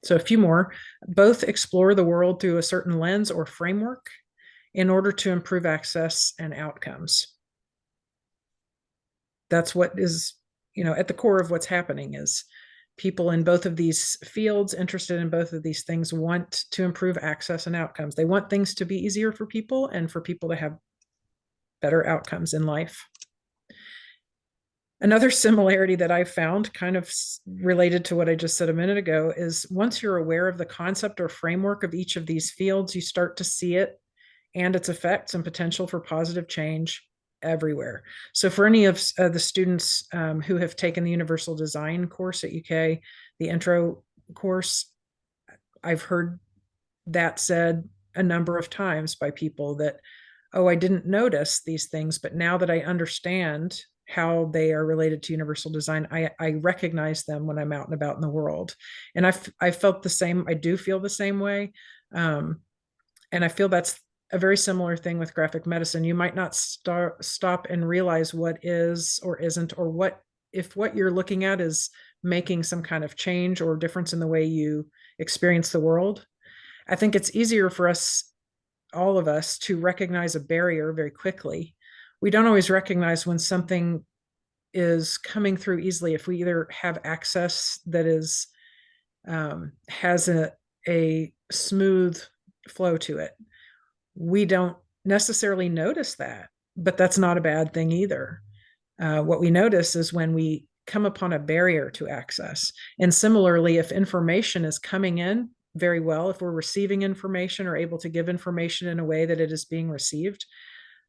So a few more. Both explore the world through a certain lens or framework in order to improve access and outcomes. That's what is, at the core of what's happening is people in both of these fields interested in both of these things want to improve access and outcomes. They want things to be easier for people and for people to have better outcomes in life. Another similarity that I found, kind of related to what I just said a minute ago, is once you're aware of the concept or framework of each of these fields, you start to see it and its effects and potential for positive change everywhere. So for any of the students who have taken the Universal Design course at UK, the intro course, I've heard that said a number of times by people that, oh, I didn't notice these things, but now that I understand how they are related to universal design, I recognize them when I'm out and about in the world. And I felt the same. I do feel the same way. And I feel that's a very similar thing with graphic medicine. You might not stop and realize what is or isn't, or if what you're looking at is making some kind of change or difference in the way you experience the world. I think it's easier for us, all of us, to recognize a barrier very quickly. We don't always recognize when something is coming through easily. If we either have access that is has a smooth flow to it, we don't necessarily notice that, but that's not a bad thing either. What we notice is when we come upon a barrier to access. And similarly, if information is coming in very well, if we're receiving information or able to give information in a way that it is being received,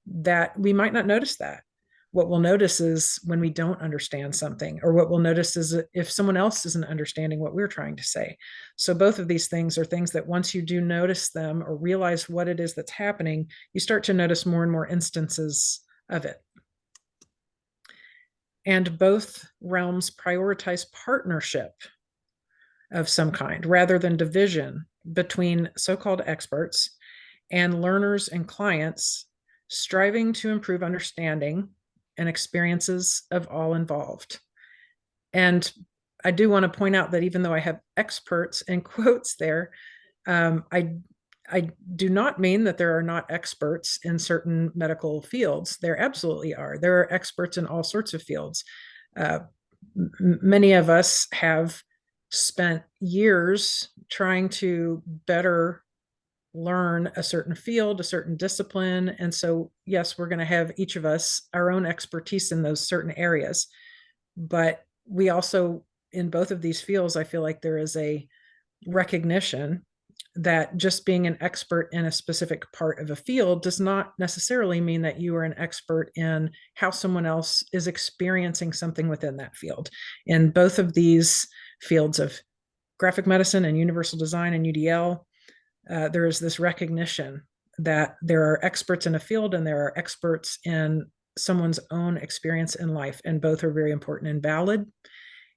that we might not notice that. What we'll notice is when we don't understand something, or what we'll notice is if someone else isn't understanding what we're trying to say. So both of these things are things that once you do notice them or realize what it is that's happening, you start to notice more and more instances of it. And both realms prioritize partnership of some kind rather than division between so-called experts and learners and clients, striving to improve understanding and experiences of all involved. And I do want to point out that even though I have experts in quotes there, I do not mean that there are not experts in certain medical fields. There absolutely are. There are experts in all sorts of fields. Many of us have spent years trying to better learn a certain field, a certain discipline. And so, yes, we're going to have each of us our own expertise in those certain areas. But we also, in both of these fields, I feel like there is a recognition that just being an expert in a specific part of a field does not necessarily mean that you are an expert in how someone else is experiencing something within that field. In both of these fields of graphic medicine and universal design and UDL, there is this recognition that there are experts in a field and there are experts in someone's own experience in life, and both are very important and valid.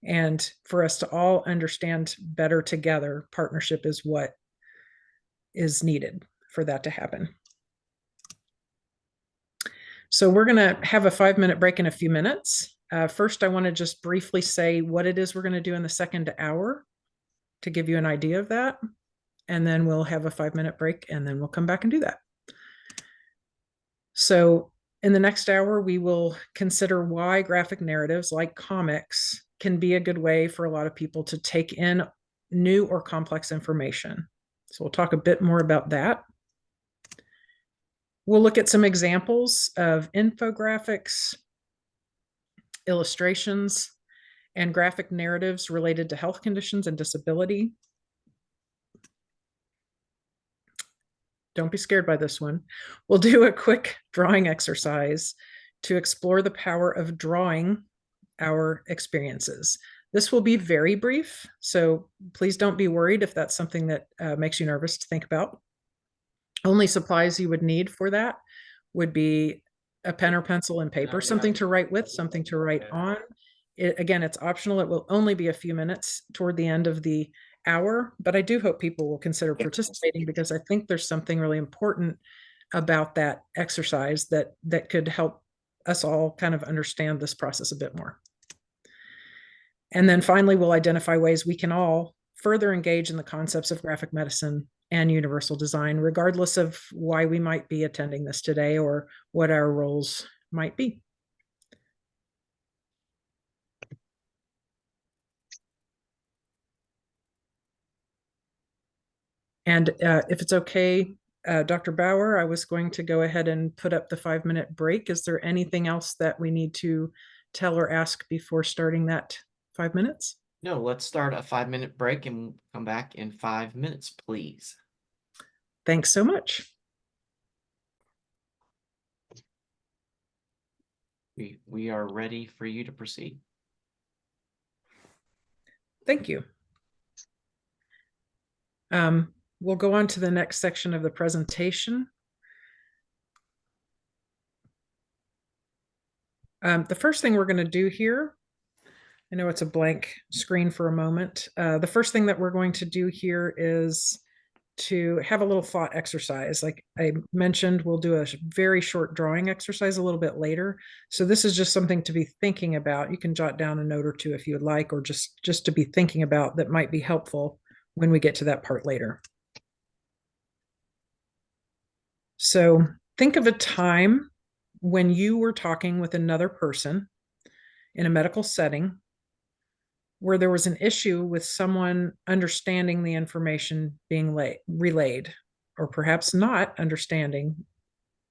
And for us to all understand better together, partnership is what is needed for that to happen. So we're going to have a 5-minute break in a few minutes. First, I want to just briefly say what it is we're going to do in the second hour to give you an idea of that. And then we'll have a 5-minute break and then we'll come back and do that. So in the next hour, we will consider why graphic narratives like comics can be a good way for a lot of people to take in new or complex information. So we'll talk a bit more about that. We'll look at some examples of infographics, illustrations, and graphic narratives related to health conditions and disability. Don't be scared by this one. We'll do a quick drawing exercise to explore the power of drawing our experiences. This will be very brief, so please don't be worried if that's something that makes you nervous to think about. Only supplies you would need for that would be a pen or pencil and paper, something to write with, something to write on. Again, it's optional. It will only be a few minutes toward the end of the hour, but I do hope people will consider participating, because I think there's something really important about that exercise that could help us all kind of understand this process a bit more. And then finally, we'll identify ways we can all further engage in the concepts of graphic medicine and universal design, regardless of why we might be attending this today or what our roles might be. And if it's okay, Dr. Bauer, I was going to go ahead and put up the 5-minute break. Is there anything else that we need to tell or ask before starting that 5 minutes? No, let's start a 5-minute break and come back in 5 minutes, please. Thanks so much. We are ready for you to proceed. Thank you. We'll go on to the next section of the presentation. The first thing we're going to do here, I know it's a blank screen for a moment. The first thing that we're going to do here is to have a little thought exercise. Like I mentioned, we'll do a very short drawing exercise a little bit later. So this is just something to be thinking about. You can jot down a note or two if you would like, or just to be thinking about that might be helpful when we get to that part later. So think of a time when you were talking with another person in a medical setting where there was an issue with someone understanding the information being relayed, or perhaps not understanding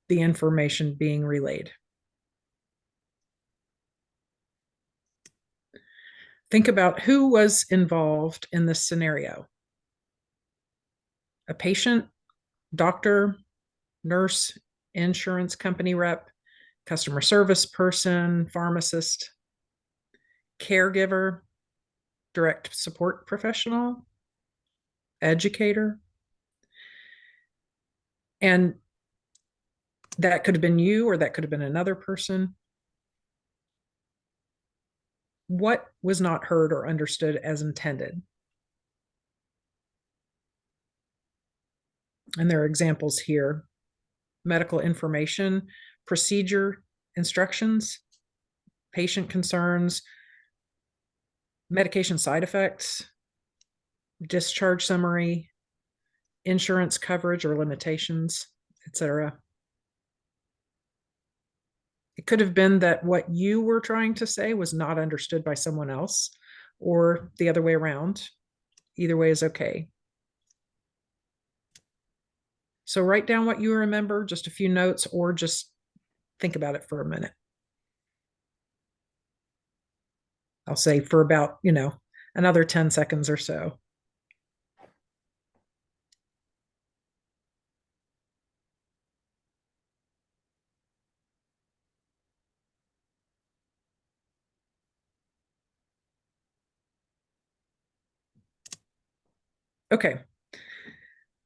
the information being relayed. Think about who was involved in this scenario. A patient, doctor, nurse, insurance company rep, customer service person, pharmacist, caregiver, direct support professional, educator. And that could have been you, or that could have been another person. What was not heard or understood as intended? And there are examples here: medical information, procedure instructions, patient concerns, medication side effects, discharge summary, insurance coverage or limitations, etc. It could have been that what you were trying to say was not understood by someone else, or the other way around. Either way is okay. So write down what you remember, just a few notes, or just think about it for a minute. I'll say for about, another 10 seconds or so. Okay,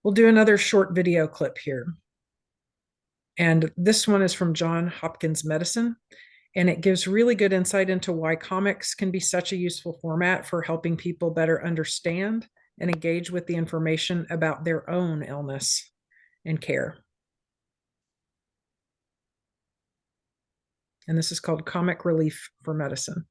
we'll do another short video clip here. And this one is from Johns Hopkins Medicine, and it gives really good insight into why comics can be such a useful format for helping people better understand and engage with the information about their own illness and care. And this is called Comic Relief for Medicine.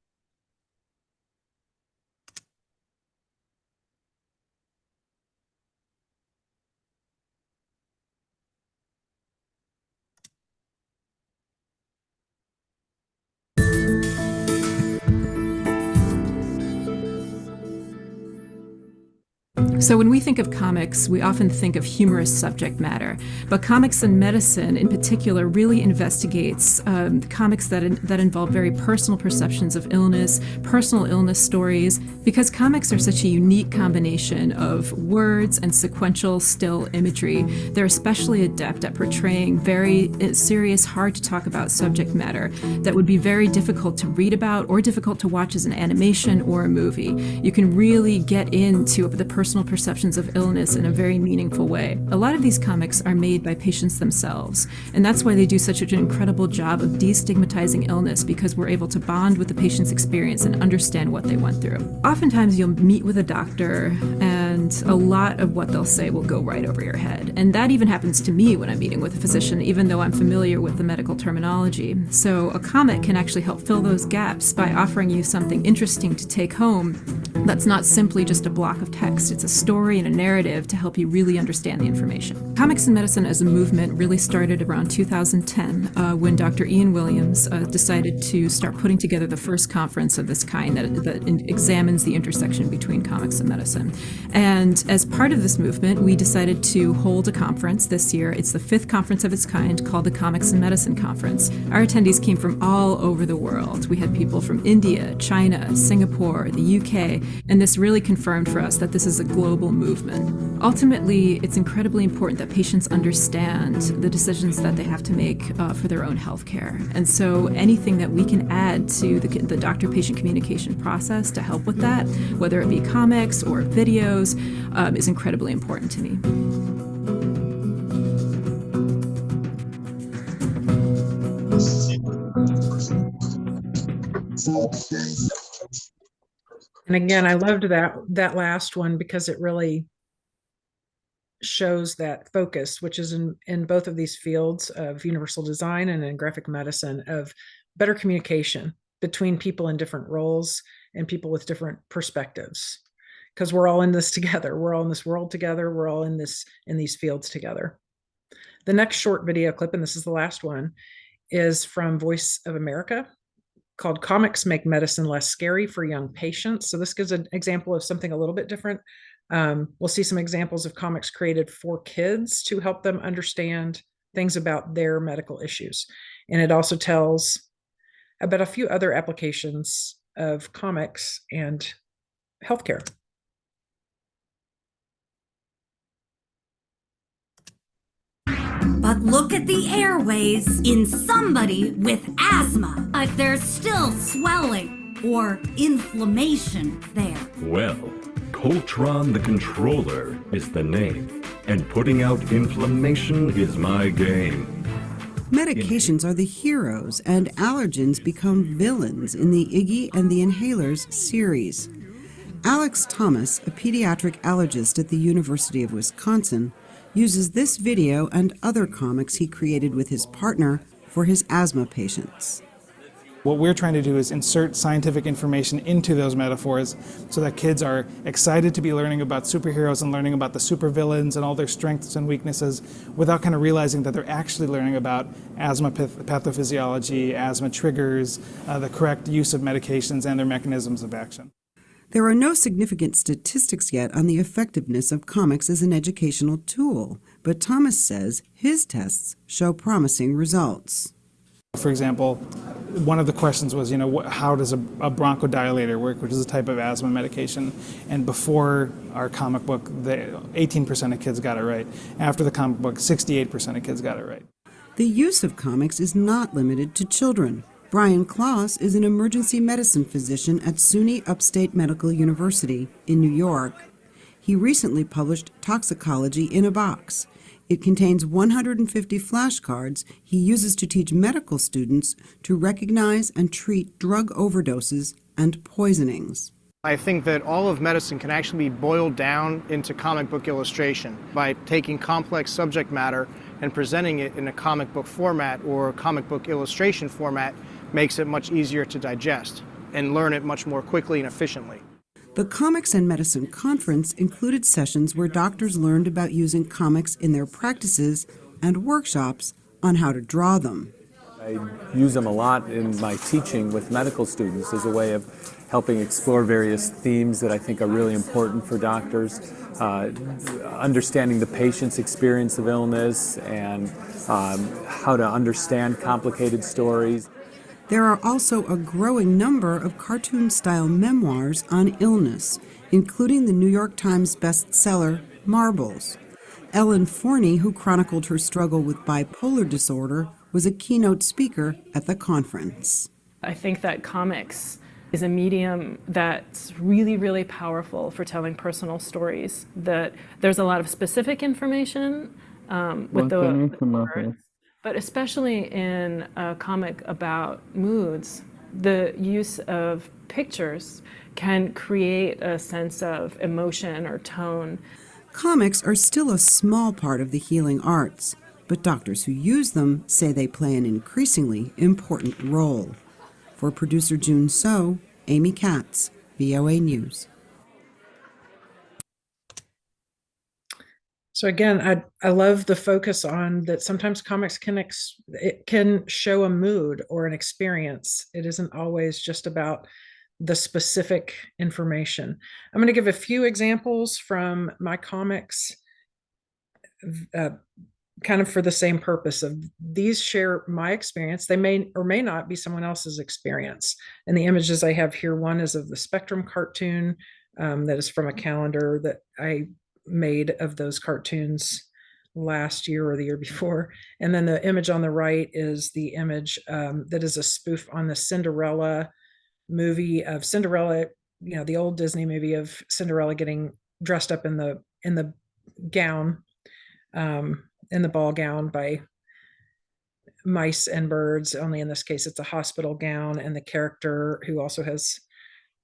So when we think of comics, we often think of humorous subject matter, but Comics in Medicine in particular really investigates comics that involve very personal perceptions of illness, personal illness stories, because comics are such a unique combination of words and sequential still imagery. They're especially adept at portraying very serious, hard to talk about subject matter that would be very difficult to read about or difficult to watch as an animation or a movie. You can really get into the personal perceptions of illness in a very meaningful way. A lot of these comics are made by patients themselves, and that's why they do such an incredible job of destigmatizing illness, because we're able to bond with the patient's experience and understand what they went through. Oftentimes you'll meet with a doctor and a lot of what they'll say will go right over your head. And that even happens to me when I'm meeting with a physician, even though I'm familiar with the medical terminology. So a comic can actually help fill those gaps by offering you something interesting to take home that's not simply just a block of text. It's a story and a narrative to help you really understand the information. Comics in Medicine as a movement really started around 2010 when Dr. Ian Williams decided to start putting together the first conference of this kind that examines the intersection between comics and medicine. And as part of this movement, we decided to hold a conference this year. It's the 5th conference of its kind, called the Comics in Medicine Conference. Our attendees came from all over the world. We had people from India, China, Singapore, the UK, and this really confirmed for us that this is a global movement. Ultimately, it's incredibly important that patients understand the decisions that they have to make for their own health care. And so anything that we can add to the doctor-patient communication process to help with that, whether it be comics or videos, is incredibly important to me. And again, I loved that last one because it really shows that focus, which is in both of these fields of universal design and in graphic medicine, of better communication between people in different roles and people with different perspectives. Because we're all in this together. We're all in this world together. We're all in these fields together. The next short video clip, and this is the last one, is from Voice of America, called Comics Make Medicine Less Scary for Young Patients. So this gives an example of something a little bit different. We'll see some examples of comics created for kids to help them understand things about their medical issues. And it also tells about a few other applications of comics and healthcare. But look at the airways in somebody with asthma. But there's still swelling or inflammation there. Well, Coltron the Controller is the name, and putting out inflammation is my game. Medications are the heroes, and allergens become villains in the Iggy and the Inhalers series. Alex Thomas, a pediatric allergist at the University of Wisconsin, uses this video and other comics he created with his partner for his asthma patients. What we're trying to do is insert scientific information into those metaphors so that kids are excited to be learning about superheroes and learning about the supervillains and all their strengths and weaknesses without kind of realizing that they're actually learning about asthma pathophysiology, asthma triggers, the correct use of medications and their mechanisms of action. There are no significant statistics yet on the effectiveness of comics as an educational tool, but Thomas says his tests show promising results. For example, one of the questions was, how does a bronchodilator work, which is a type of asthma medication? And before our comic book, 18% of kids got it right. After the comic book, 68% of kids got it right. The use of comics is not limited to children. Brian Klaus is an emergency medicine physician at SUNY Upstate Medical University in New York. He recently published Toxicology in a Box. It contains 150 flashcards he uses to teach medical students to recognize and treat drug overdoses and poisonings. I think that all of medicine can actually be boiled down into comic book illustration by taking complex subject matter and presenting it in a comic book format or comic book illustration format makes it much easier to digest and learn it much more quickly and efficiently. The Comics and Medicine Conference included sessions where doctors learned about using comics in their practices and workshops on how to draw them. I use them a lot in my teaching with medical students as a way of helping explore various themes that I think are really important for doctors, understanding the patient's experience of illness and how to understand complicated stories. There are also a growing number of cartoon-style memoirs on illness, including the New York Times bestseller Marbles. Ellen Forney, who chronicled her struggle with bipolar disorder, was a keynote speaker at the conference. I think that comics is a medium that's really, really powerful for telling personal stories. That there's a lot of specific information with the words, but especially in a comic about moods, the use of pictures can create a sense of emotion or tone. Comics are still a small part of the healing arts, but doctors who use them say they play an increasingly important role. For producer June So, Amy Katz, VOA News. So again, I love the focus on that sometimes comics it can show a mood or an experience. It isn't always just about the specific information. I'm going to give a few examples from my comics, kind of for the same purpose of these share my experience. They may or may not be someone else's experience. And the images I have here, one is of the Spectrum cartoon that is from a calendar that I made of those cartoons last year or the year before. And then the image on the right is the image that is a spoof on the Cinderella movie of Cinderella, the old Disney movie of Cinderella getting dressed up in the gown, in the ball gown by mice and birds. Only in this case, it's a hospital gown, and the character, who also has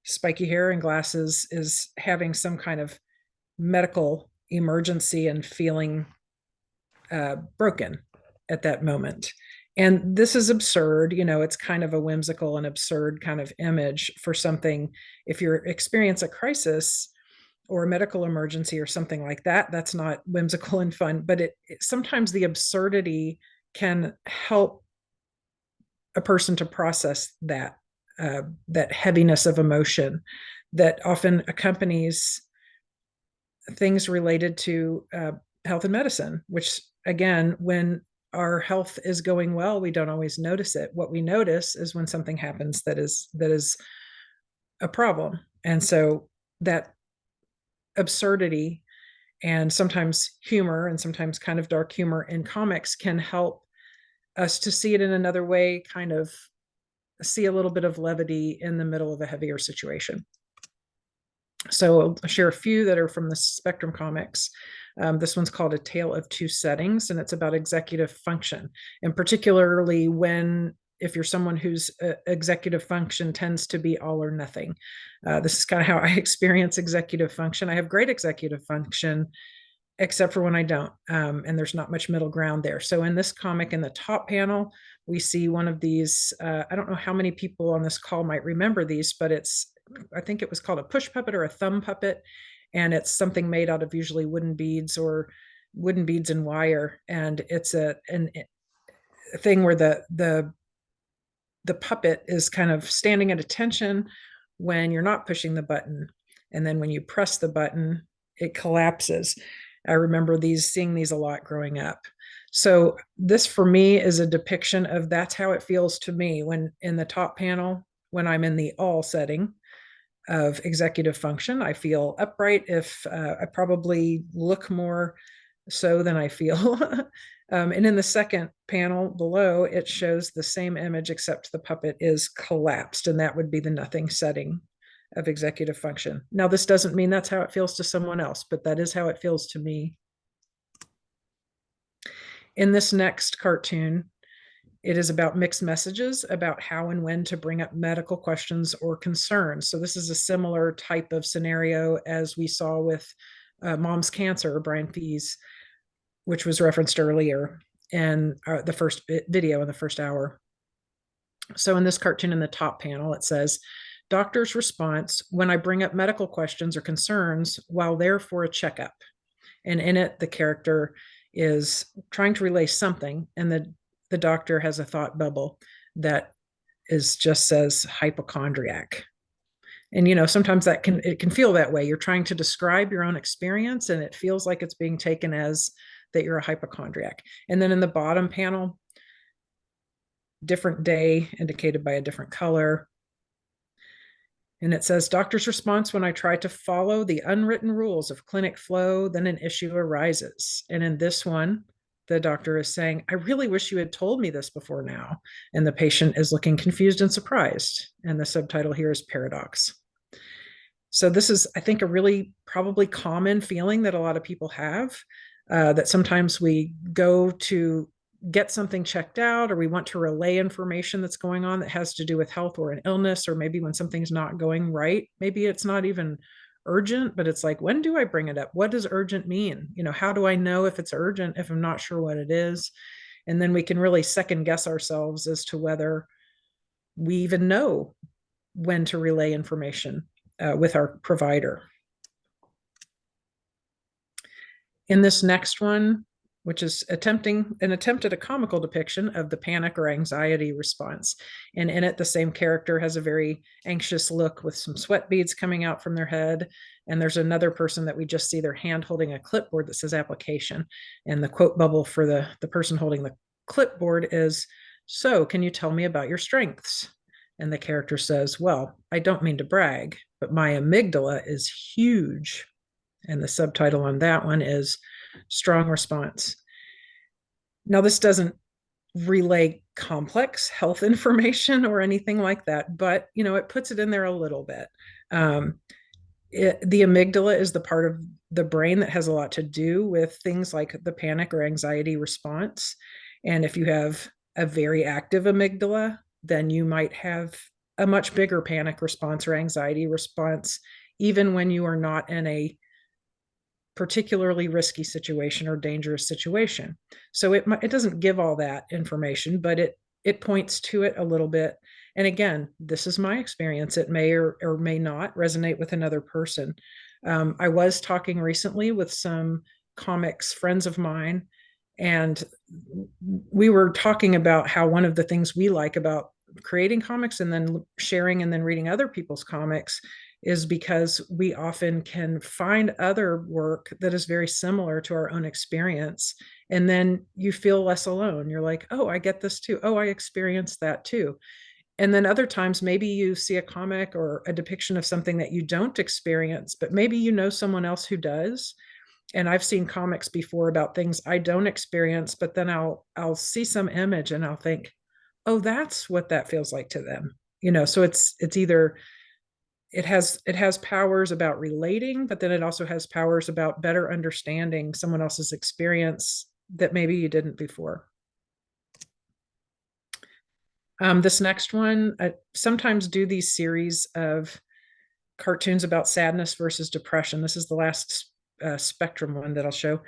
spiky hair and glasses, is having some kind of medical emergency and feeling broken at that moment. And this is absurd. It's kind of a whimsical and absurd kind of image for something. If you experience a crisis or a medical emergency or something like that, that's not whimsical and fun, but sometimes the absurdity can help a person to process that heaviness of emotion that often accompanies things related to health and medicine, which again, when our health is going well, we don't always notice it. What we notice is when something happens that is a problem. And so that absurdity and sometimes humor, and sometimes kind of dark humor in comics, can help us to see it in another way, kind of see a little bit of levity in the middle of a heavier situation. So I'll share a few that are from the Spectrum comics. This one's called A Tale of Two Settings, and it's about executive function, and particularly if you're someone whose executive function tends to be all or nothing. This is kind of how I experience executive function. I have great executive function, except for when I don't, and there's not much middle ground there. So in this comic, in the top panel, we see one of these, I don't know how many people on this call might remember these, but I think it was called a push puppet or a thumb puppet. And it's something made out of usually wooden beads and wire. And it's a thing where the puppet is kind of standing at attention when you're not pushing the button. And then when you press the button, it collapses. I remember seeing these a lot growing up. So this for me is a depiction of that's how it feels to me when in the top panel, when I'm in the all setting of executive function. I feel upright. If I probably look more so than I feel. And in the second panel below, it shows the same image, except the puppet is collapsed, and that would be the nothing setting of executive function. Now, this doesn't mean that's how it feels to someone else, but that is how it feels to me. In this next cartoon, it is about mixed messages about how and when to bring up medical questions or concerns. So this is a similar type of scenario as we saw with Mom's Cancer, Brian Fees, which was referenced earlier in the first video in the first hour. So in this cartoon in the top panel, it says, doctor's response when I bring up medical questions or concerns while there for a checkup. And in it, the character is trying to relay something, and the doctor has a thought bubble that just says hypochondriac. And, sometimes it can feel that way. You're trying to describe your own experience and it feels like it's being taken as that you're a hypochondriac. And then in the bottom panel, different day indicated by a different color. And it says, doctor's response when I try to follow the unwritten rules of clinic flow, then an issue arises. And in this one, the doctor is saying, I really wish you had told me this before now. And the patient is looking confused and surprised. And the subtitle here is paradox. So this is, I think, a really probably common feeling that a lot of people have, that sometimes we go to get something checked out, or we want to relay information that's going on that has to do with health or an illness, or maybe when something's not going right, maybe it's not even urgent, but it's like, when do I bring it up? What does urgent mean? How do I know if it's urgent if I'm not sure what it is? And then we can really second guess ourselves as to whether we even know when to relay information with our provider. In this next one, which is an attempt at a comical depiction of the panic or anxiety response. And in it, the same character has a very anxious look with some sweat beads coming out from their head. And there's another person that we just see their hand holding a clipboard that says application. And the quote bubble for the person holding the clipboard is, so can you tell me about your strengths? And the character says, well, I don't mean to brag, but my amygdala is huge. And the subtitle on that one is strong response. Now, this doesn't relay complex health information or anything like that, but it puts it in there a little bit. The amygdala is the part of the brain that has a lot to do with things like the panic or anxiety response. And if you have a very active amygdala, then you might have a much bigger panic response or anxiety response, even when you are not in a particularly risky situation or dangerous situation. So it doesn't give all that information, but it points to it a little bit. And again, this is my experience. It may or may not resonate with another person. I was talking recently with some comics friends of mine, and we were talking about how one of the things we like about creating comics and then sharing and then reading other people's comics is because we often can find other work that is very similar to our own experience. And then you feel less alone. You're like, oh, I get this too. Oh, I experienced that too. And then other times, maybe you see a comic or a depiction of something that you don't experience, but maybe you know someone else who does. And I've seen comics before about things I don't experience, but then I'll see some image and I'll think, oh, that's what that feels like to them. So it's either it has powers about relating, but then it also has powers about better understanding someone else's experience that maybe you didn't before. This next one, I sometimes do these series of cartoons about sadness versus depression. This is the last spectrum one that I'll show,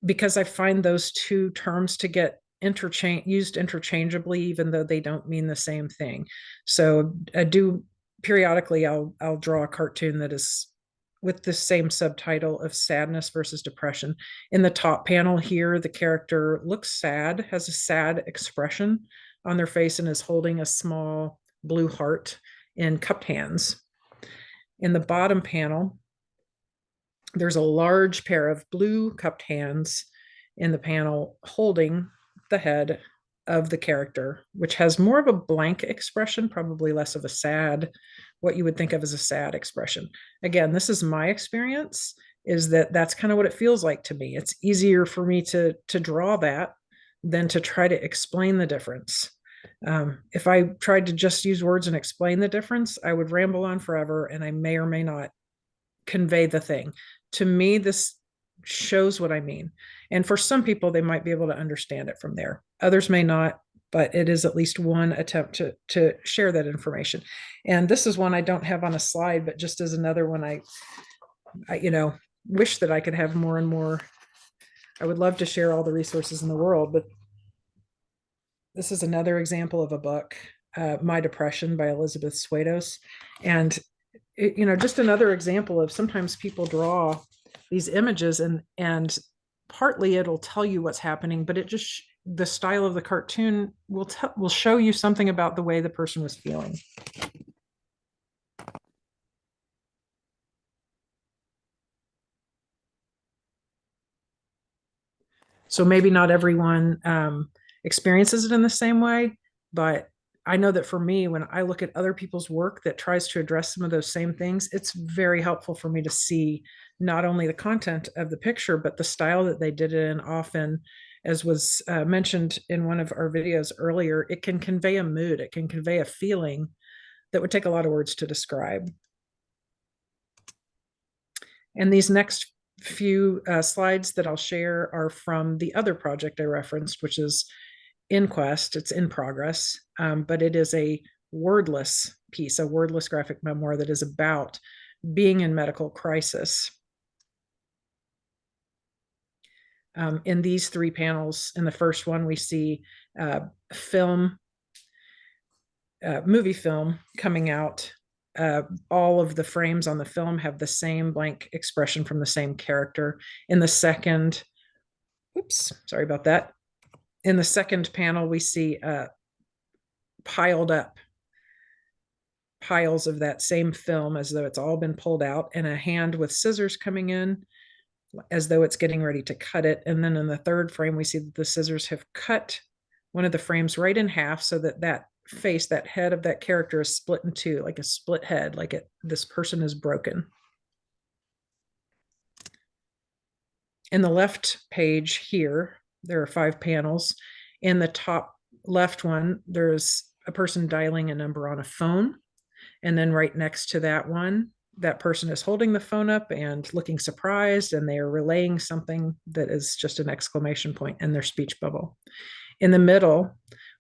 because I find those two terms to get used interchangeably, even though they don't mean the same thing. So I do periodically, I'll draw a cartoon that is with the same subtitle of sadness versus depression. In the top panel here, the character looks sad, has a sad expression on their face, and is holding a small blue heart in cupped hands. In the bottom panel, there's a large pair of blue cupped hands in the panel holding the head of the character, which has more of a blank expression, probably less of a sad, what you would think of as a sad expression. Again, this is my experience, is that's kind of what it feels like to me. It's easier for me to draw that than to try to explain the difference. If I tried to just use words and explain the difference, I would ramble on forever and I may or may not convey the thing. To me, this shows what I mean. And for some people, they might be able to understand it from there. Others may not, but it is at least one attempt to share that information. And this is one I don't have on a slide, but just as another one, I wish that I could have more and more. I would love to share all the resources in the world, but this is another example of a book, My Depression by Elizabeth Swados. And, just another example of sometimes people draw these images and partly it'll tell you what's happening, but the style of the cartoon will show you something about the way the person was feeling. So maybe not everyone experiences it in the same way, but I know that for me, when I look at other people's work that tries to address some of those same things, it's very helpful for me to see not only the content of the picture, but the style that they did it in. Often, as was mentioned in one of our videos earlier, it can convey a mood, it can convey a feeling that would take a lot of words to describe. And these next few slides that I'll share are from the other project I referenced, which is Inquest. It's in progress, but it is a wordless piece, a wordless graphic memoir that is about being in medical crisis. In these 3 panels, in the first one, we see movie film coming out. All of the frames on the film have the same blank expression from the same character. In the second, oops, sorry about that. In the second panel, we see piled up piles of that same film as though it's all been pulled out, and a hand with scissors coming in as though it's getting ready to cut it. And then in the third frame, we see that the scissors have cut one of the frames right in half so that that face, that head of that character is split in two, like a split head, like this person is broken. In the left page here, there are 5 panels. In the top left one, there's a person dialing a number on a phone. And then right next to that one, that person is holding the phone up and looking surprised, and they are relaying something that is just an exclamation point in their speech bubble. In the middle,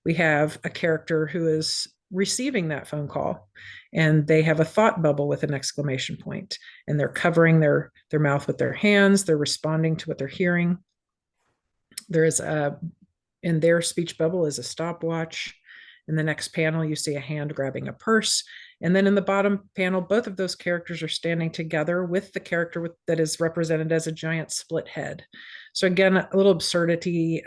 we have a character who is receiving that phone call, and they have a thought bubble with an exclamation point, and they're covering their mouth with their hands. They're responding to what they're hearing. There is in their speech bubble is a stopwatch. In the next panel, you see a hand grabbing a purse. And then in the bottom panel, both of those characters are standing together with the character that is represented as a giant split head. So again, a little absurdity.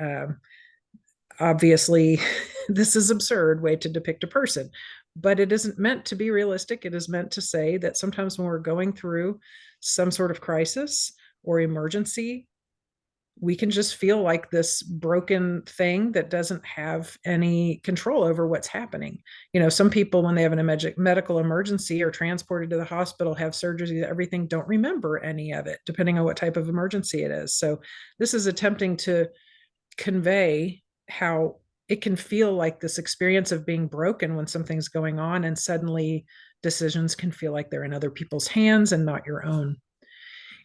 Obviously, this is an absurd way to depict a person, but it isn't meant to be realistic. It is meant to say that sometimes when we're going through some sort of crisis or emergency, we can just feel like this broken thing that doesn't have any control over what's happening. You know, some people, when they have an medical emergency or transported to the hospital, have surgery, everything, don't remember any of it, depending on what type of emergency it is. So this is attempting to convey how it can feel like this experience of being broken when something's going on, and suddenly decisions can feel like they're in other people's hands and not your own.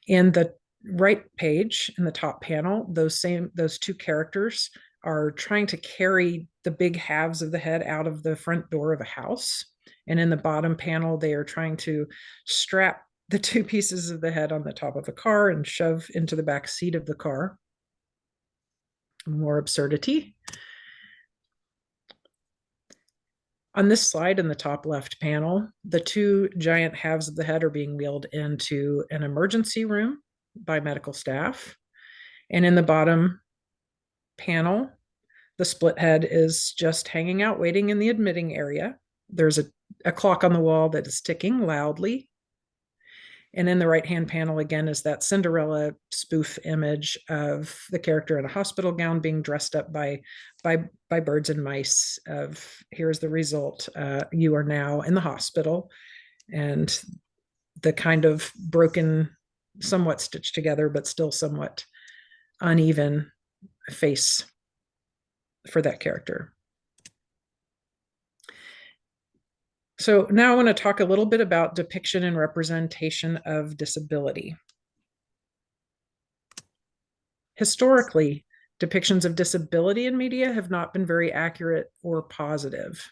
In the right page, in the top panel, those 2 characters are trying to carry the big halves of the head out of the front door of a house. And in the bottom panel, they are trying to strap the 2 pieces of the head on the top of a car and shove into the back seat of the car. More absurdity. On this slide in the top left panel, the 2 giant halves of the head are being wheeled into an emergency room by medical staff. And in the bottom panel, the split head is just hanging out, waiting in the admitting area. There's a clock on the wall that is ticking loudly. And in the right-hand panel, again, is that Cinderella spoof image of the character in a hospital gown being dressed up by birds and mice of, here's the result, you are now in the hospital. And the kind of broken, somewhat stitched together, but still somewhat uneven face for that character. So now I want to talk a little bit about depiction and representation of disability. Historically, depictions of disability in media have not been very accurate or positive.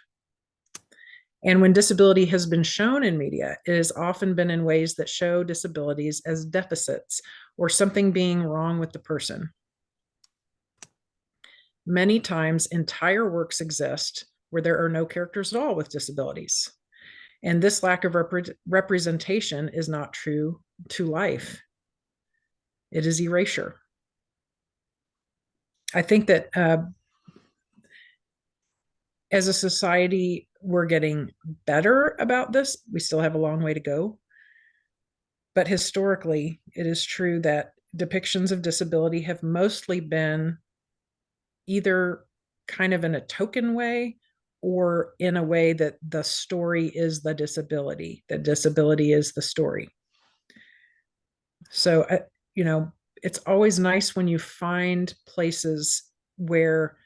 And when disability has been shown in media, it has often been in ways that show disabilities as deficits or something being wrong with the person. Many times, entire works exist where there are no characters at all with disabilities. And this lack of representation is not true to life. It is erasure. I think that as a society, we're getting better about this. We still have a long way to go. But historically, it is true that depictions of disability have mostly been either kind of in a token way or in a way that the story is the disability is the story. So, it's always nice when you find places where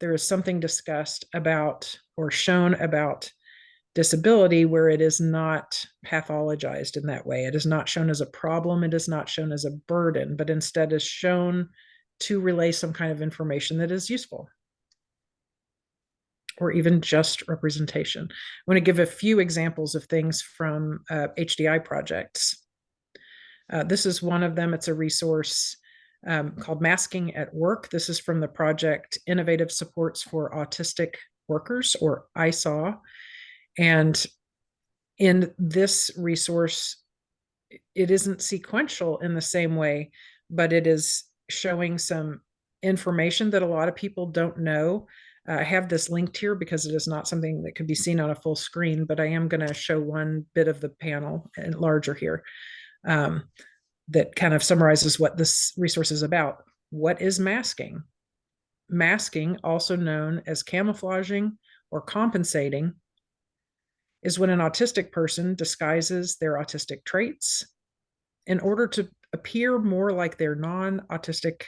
there is something discussed about or shown about disability where it is not pathologized in that way. It is not shown as a problem. It is not shown as a burden, but instead is shown to relay some kind of information that is useful, or even just representation. I want to give a few examples of things from HDI projects. This is one of them. It's a resource called Masking at Work. This is from the project Innovative Supports for Autistic Workers, or ISAW. And in this resource, it isn't sequential in the same way, but it is showing some information that a lot of people don't know. I have this linked here because it is not something that could be seen on a full screen, but I am going to show one bit of the panel and larger here that kind of summarizes what this resource is about. What is masking? Masking, also known as camouflaging or compensating, is when an autistic person disguises their autistic traits in order to appear more like their non-autistic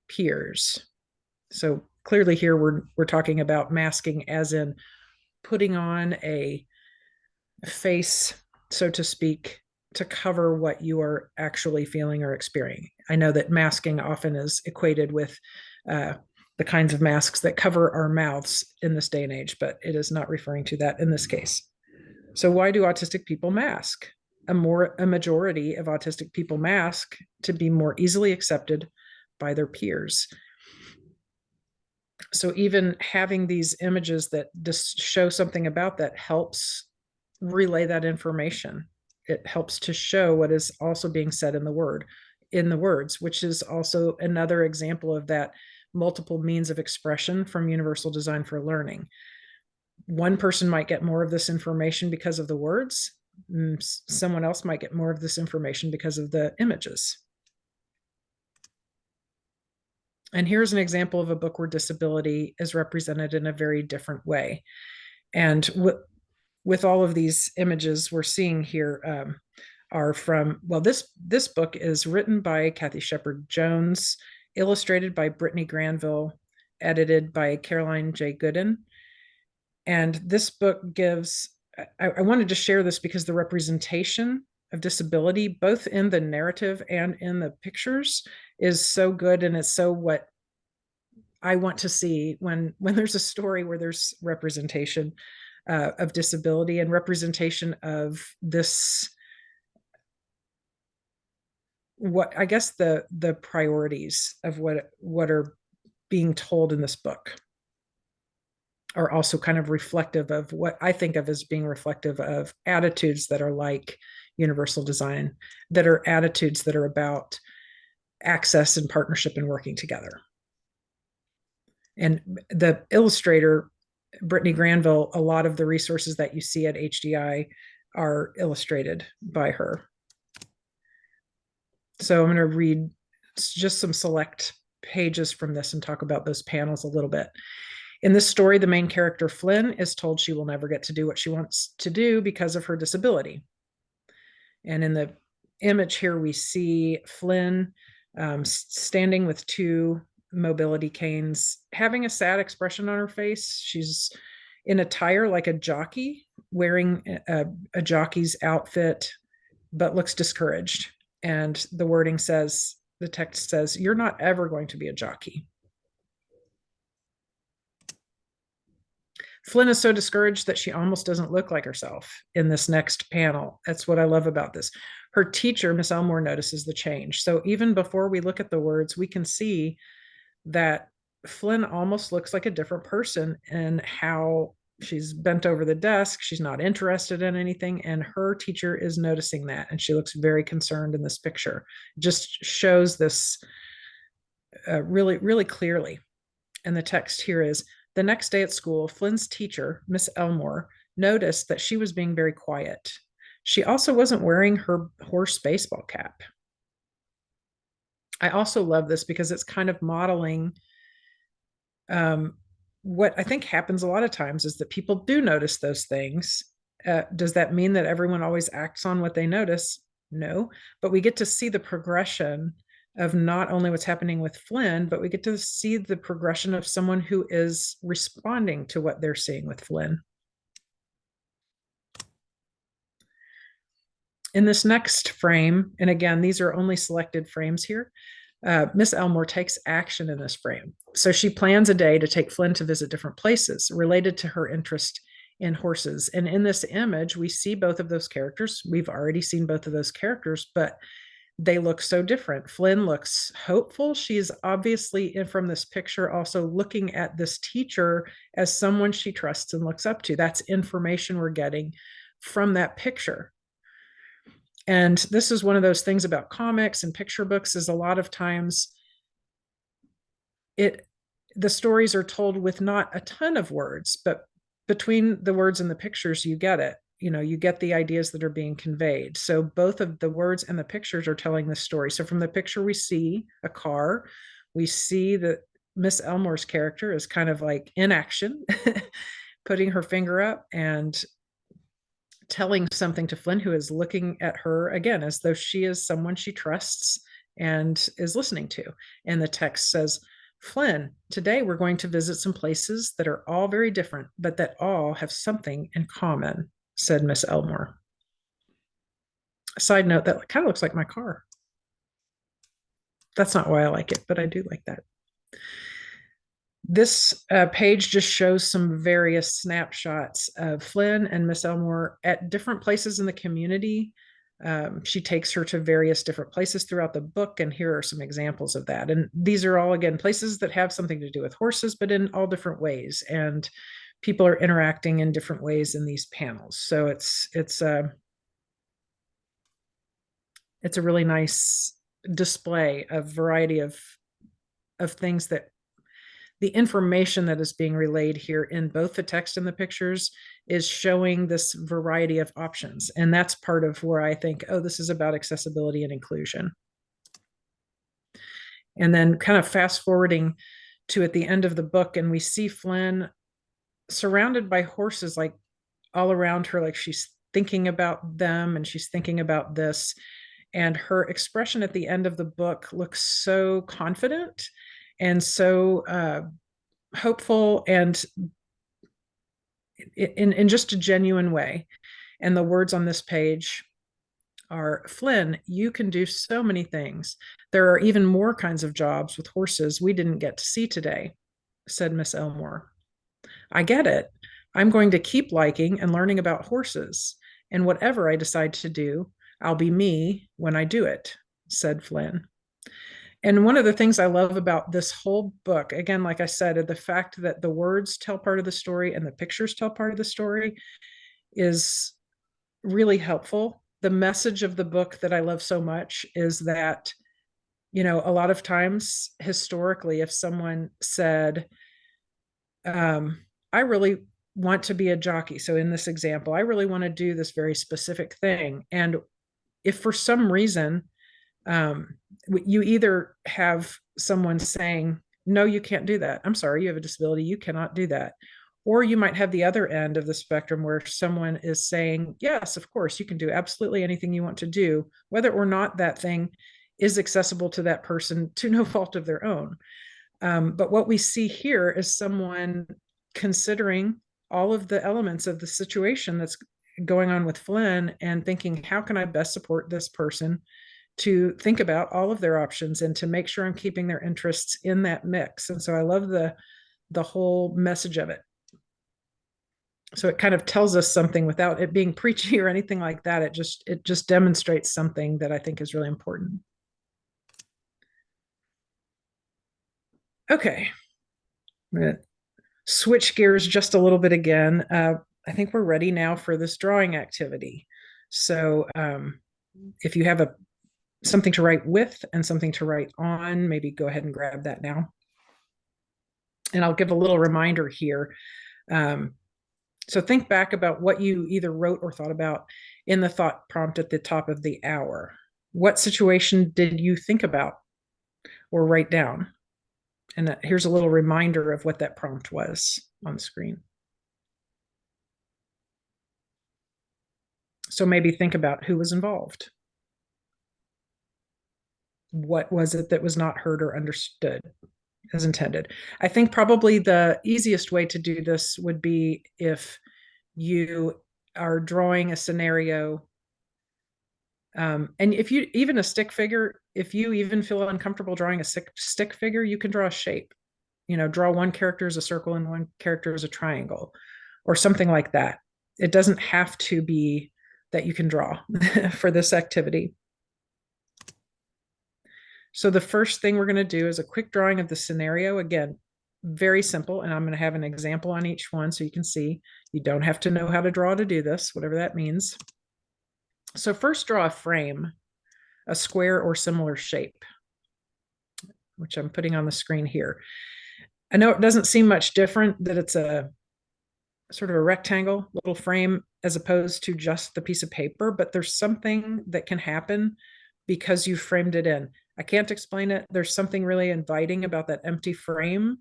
peers. So clearly here we're talking about masking as in putting on a face, so to speak, to cover what you are actually feeling or experiencing. I know that masking often is equated with the kinds of masks that cover our mouths in this day and age, but it is not referring to that in this case. So why do autistic people mask? A majority of autistic people mask to be more easily accepted by their peers. So even having these images that just show something about that helps relay that information. It helps to show what is also being said in the words, which is also another example of that multiple means of expression from Universal Design for Learning. One person might get more of this information because of the words. Someone else might get more of this information because of the images. And here's an example of a book where disability is represented in a very different way. And with all of these images we're seeing here are from, well, this book is written by Kathy Shepard Jones, illustrated by Brittany Granville, edited by Caroline J. Gooden. And this book gives, I wanted to share this because the representation of disability, both in the narrative and in the pictures, is so good, and it's so what I want to see when there's a story where there's representation of disability and representation of this, what I guess the priorities of what are being told in this book are also kind of reflective of what I think of as being reflective of attitudes that are like Universal Design, that are attitudes that are about access and partnership and working together. And the illustrator, Brittany Granville, a lot of the resources that you see at HDI are illustrated by her. So I'm going to read just some select pages from this and talk about those panels a little bit. In this story, the main character, Flynn, is told she will never get to do what she wants to do because of her disability. And in the image here, we see Flynn standing with two mobility canes, having a sad expression on her face. She's in attire like a jockey, wearing a jockey's outfit, but looks discouraged. And the wording says, the text says, "You're not ever going to be a jockey." Flynn is so discouraged that she almost doesn't look like herself in this next panel. That's what I love about this. Her teacher, Miss Elmore, notices the change. So even before we look at the words, we can see that Flynn almost looks like a different person in how she's bent over the desk. She's not interested in anything. And her teacher is noticing that. And she looks very concerned in this picture. It just shows this really, really clearly. And the text here is, the next day at school, Flynn's teacher, Miss Elmore, noticed that she was being very quiet. She also wasn't wearing her horse baseball cap. I also love this because it's kind of modeling what I think happens a lot of times is that people do notice those things. Does that mean that everyone always acts on what they notice? No, but we get to see the progression of not only what's happening with Flynn, but we get to see the progression of someone who is responding to what they're seeing with Flynn. In this next frame, and again, these are only selected frames here, Miss Elmore takes action in this frame. So she plans a day to take Flynn to visit different places related to her interest in horses. And in this image, we see both of those characters. We've already seen both of those characters, but they look so different. Flynn looks hopeful. She's obviously, from this picture, also looking at this teacher as someone she trusts and looks up to. That's information we're getting from that picture. And this is one of those things about comics and picture books is a lot of times the stories are told with not a ton of words, but between the words and the pictures, you get it. You get the ideas that are being conveyed. So both of the words and the pictures are telling the story. So from the picture, we see a car. We see that Miss Elmore's character is kind of like in action, putting her finger up and telling something to Flynn, who is looking at her again as though she is someone she trusts and is listening to. And the text says, Flynn, today we're going to visit some places that are all very different, but that all have something in common, said Miss Elmore. Side note, that kind of looks like my car. That's not why I like it, but I do like that. This page just shows some various snapshots of Flynn and Miss Elmore at different places in the community. She takes her to various different places throughout the book, and here are some examples of that. And these are all, again, places that have something to do with horses, but in all different ways. And people are interacting in different ways in these panels. So it's a really nice display of variety of things that the information that is being relayed here in both the text and the pictures is showing this variety of options. And that's part of where I think, oh, this is about accessibility and inclusion. And then kind of fast forwarding to at the end of the book, and we see Flynn surrounded by horses, like all around her, like she's thinking about them and she's thinking about this. And her expression at the end of the book looks so confident and so hopeful and in just a genuine way. And the words on this page are, Flynn, you can do so many things. There are even more kinds of jobs with horses we didn't get to see today, said Miss Elmore. I get it. I'm going to keep liking and learning about horses. And whatever I decide to do, I'll be me when I do it, said Flynn. And one of the things I love about this whole book, again, like I said, the fact that the words tell part of the story and the pictures tell part of the story is really helpful. The message of the book that I love so much is that, a lot of times historically, if someone said, I really want to be a jockey. So in this example, I really want to do this very specific thing. And if for some reason, you either have someone saying, no, you can't do that. I'm sorry, you have a disability. You cannot do that. Or you might have the other end of the spectrum where someone is saying, yes, of course, you can do absolutely anything you want to do, whether or not that thing is accessible to that person to no fault of their own. But what we see here is someone considering all of the elements of the situation that's going on with Flynn and thinking, how can I best support this person to think about all of their options and to make sure I'm keeping their interests in that mix. And so I love the whole message of it. So it kind of tells us something without it being preachy or anything like that. It just demonstrates something that I think is really important. Okay, I'm going to switch gears just a little bit again. I think we're ready now for this drawing activity. So if you have something to write with and something to write on, maybe go ahead and grab that now. And I'll give a little reminder here. So think back about what you either wrote or thought about in the thought prompt at the top of the hour. What situation did you think about or write down. And here's a little reminder of what that prompt was on the screen. So maybe think about who was involved. What was it that was not heard or understood as intended? I think probably the easiest way to do this would be if you are drawing a scenario. And if you, even a stick figure, if you even feel uncomfortable drawing a stick figure, you can draw a shape. Draw one character as a circle and one character as a triangle or something like that. It doesn't have to be that you can draw for this activity. So the first thing we're going to do is a quick drawing of the scenario. Again, very simple. And I'm going to have an example on each one so you can see. You don't have to know how to draw to do this, whatever that means. So first draw a frame, a square or similar shape, which I'm putting on the screen here. I know it doesn't seem much different that it's a sort of a rectangle little frame as opposed to just the piece of paper, but there's something that can happen because you framed it in. I can't explain it. There's something really inviting about that empty frame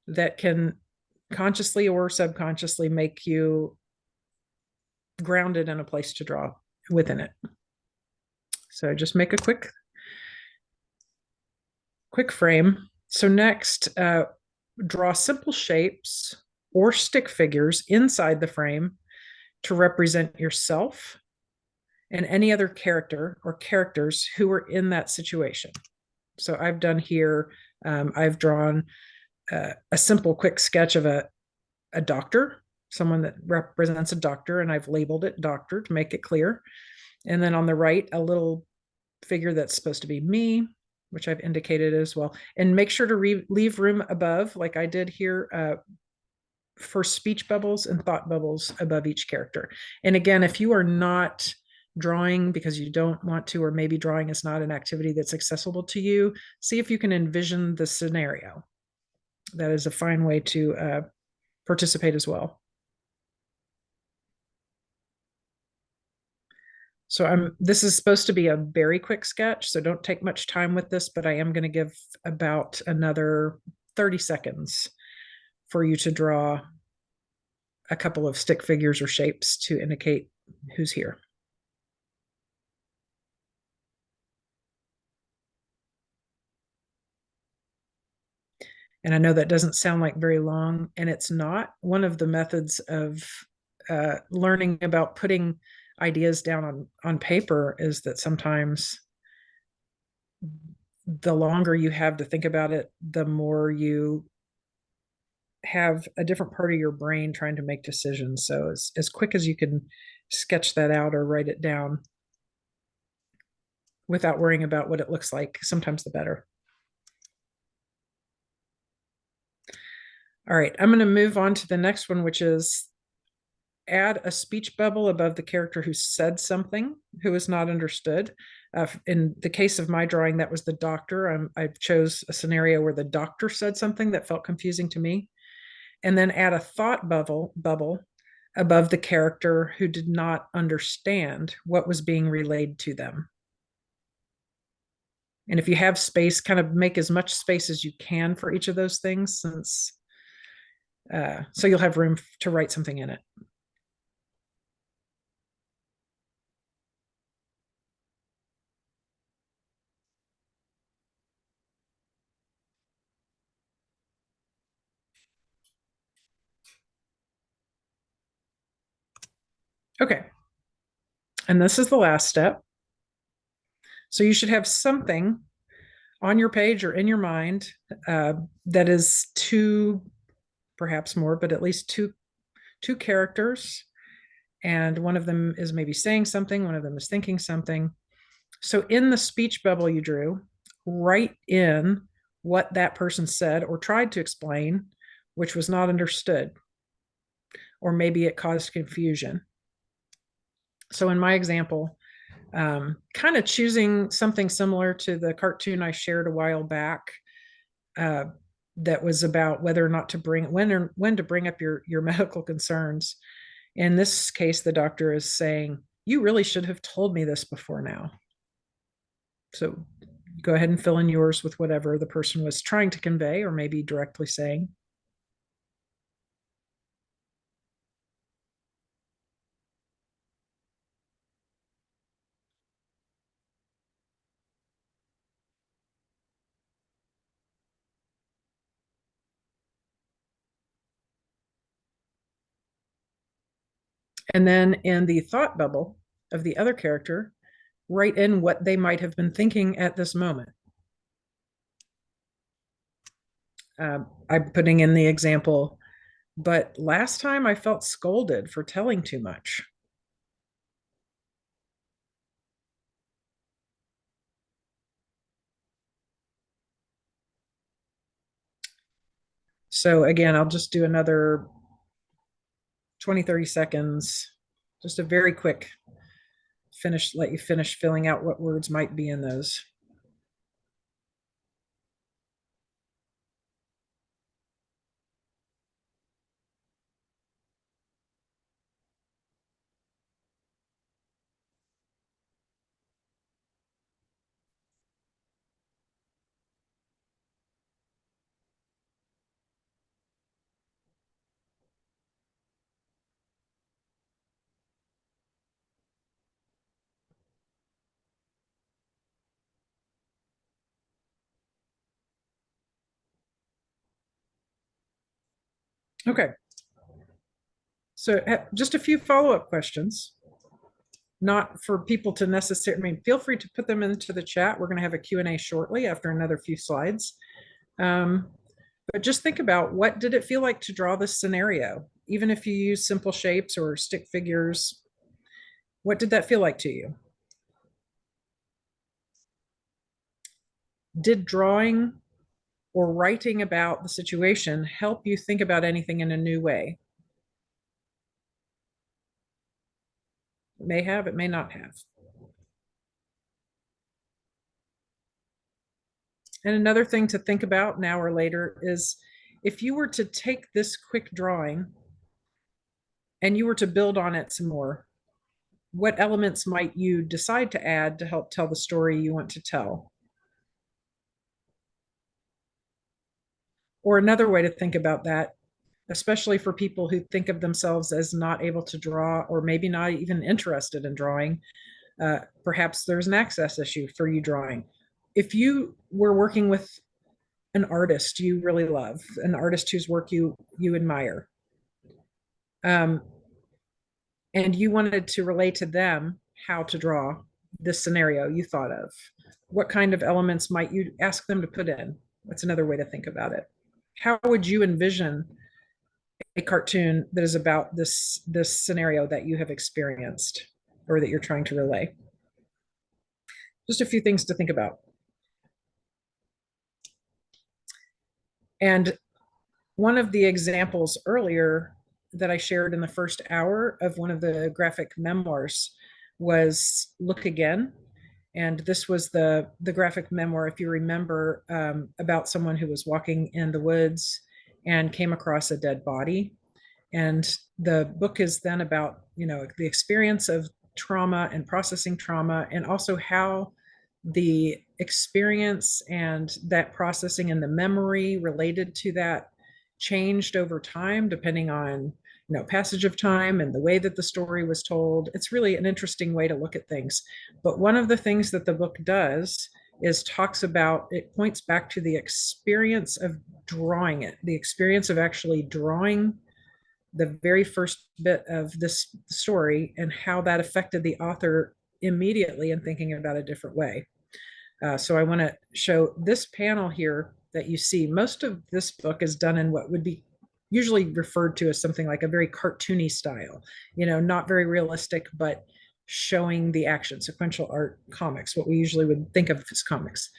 that can consciously or subconsciously make you grounded in a place to draw within it. So just make a quick frame. So next, draw simple shapes or stick figures inside the frame to represent yourself and any other character or characters who were in that situation. So I've done here, I've drawn a simple quick sketch of a doctor, someone that represents a doctor, and I've labeled it doctor to make it clear. And then on the right, a little figure that's supposed to be me, which I've indicated as well. And make sure to leave room above, like I did here, for speech bubbles and thought bubbles above each character. And again, if you are not drawing because you don't want to, or maybe drawing is not an activity that's accessible to you, see if you can envision the scenario. That is a fine way to participate as well. So this is supposed to be a very quick sketch, so don't take much time with this, but I am going to give about another 30 seconds for you to draw a couple of stick figures or shapes to indicate who's here. And I know that doesn't sound like very long, and it's not. One of the methods of learning about putting ideas down on paper is that sometimes the longer you have to think about it, the more you have a different part of your brain trying to make decisions. So as quick as you can sketch that out or write it down without worrying about what it looks like, sometimes the better. All right, I'm going to move on to the next one, which is add a speech bubble above the character who said something who was not understood. In the case of my drawing, that was the doctor. I chose a scenario where the doctor said something that felt confusing to me. And then add a thought bubble above the character who did not understand what was being relayed to them. And if you have space, kind of make as much space as you can for each of those things, since so you'll have room to write something in it. Okay. And this is the last step. So you should have something on your page or in your mind that is two, perhaps more, but at least two characters. And one of them is maybe saying something, one of them is thinking something. So in the speech bubble you drew, write in what that person said or tried to explain, which was not understood, or maybe it caused confusion. So in my example, kind of choosing something similar to the cartoon I shared a while back that was about whether or not to when to bring up your medical concerns. In this case, the doctor is saying, "You really should have told me this before now." So Go ahead and fill in yours with whatever the person was trying to convey or maybe directly saying. And then in the thought bubble of the other character, write in what they might have been thinking at this moment. I'm putting in the example, but last time I felt scolded for telling too much. So again, I'll just do another 20, 30 seconds, just a very quick finish, let you finish filling out what words might be in those. Okay. So just a few follow-up questions, not for people to necessarily, I mean, feel free to put them into the chat. We're going to have a Q&A shortly after another few slides. But just think about, what did it feel like to draw this scenario? Even if you use simple shapes or stick figures, what did that feel like to you? Did drawing or writing about the situation help you think about anything in a new way? It may have, it may not have. And another thing to think about now or later is, if you were to take this quick drawing and you were to build on it some more, what elements might you decide to add to help tell the story you want to tell? Or another way to think about that, especially for people who think of themselves as not able to draw or maybe not even interested in drawing, perhaps there's an access issue for you drawing. If you were working with an artist you really love, an artist whose work you admire, and you wanted to relay to them how to draw this scenario you thought of, what kind of elements might you ask them to put in? That's another way to think about it. How would you envision a cartoon that is about this scenario that you have experienced or that you're trying to relay? Just a few things to think about. And one of the examples earlier that I shared in the first hour of one of the graphic memoirs was Look Again. And this was the graphic memoir, if you remember, about someone who was walking in the woods and came across a dead body. And the book is then about, the experience of trauma and processing trauma, and also how the experience and that processing and the memory related to that changed over time, depending on passage of time and the way that the story was told. It's really an interesting way to look at things. But one of the things that the book does is talks about, it points back to the experience of drawing it, the experience of actually drawing the very first bit of this story, and how that affected the author immediately in thinking about a different way. So I want to show this panel here that you see. Most of this book is done in what would be usually referred to as something like a very cartoony style, not very realistic, but showing the action, sequential art comics, what we usually would think of as comics.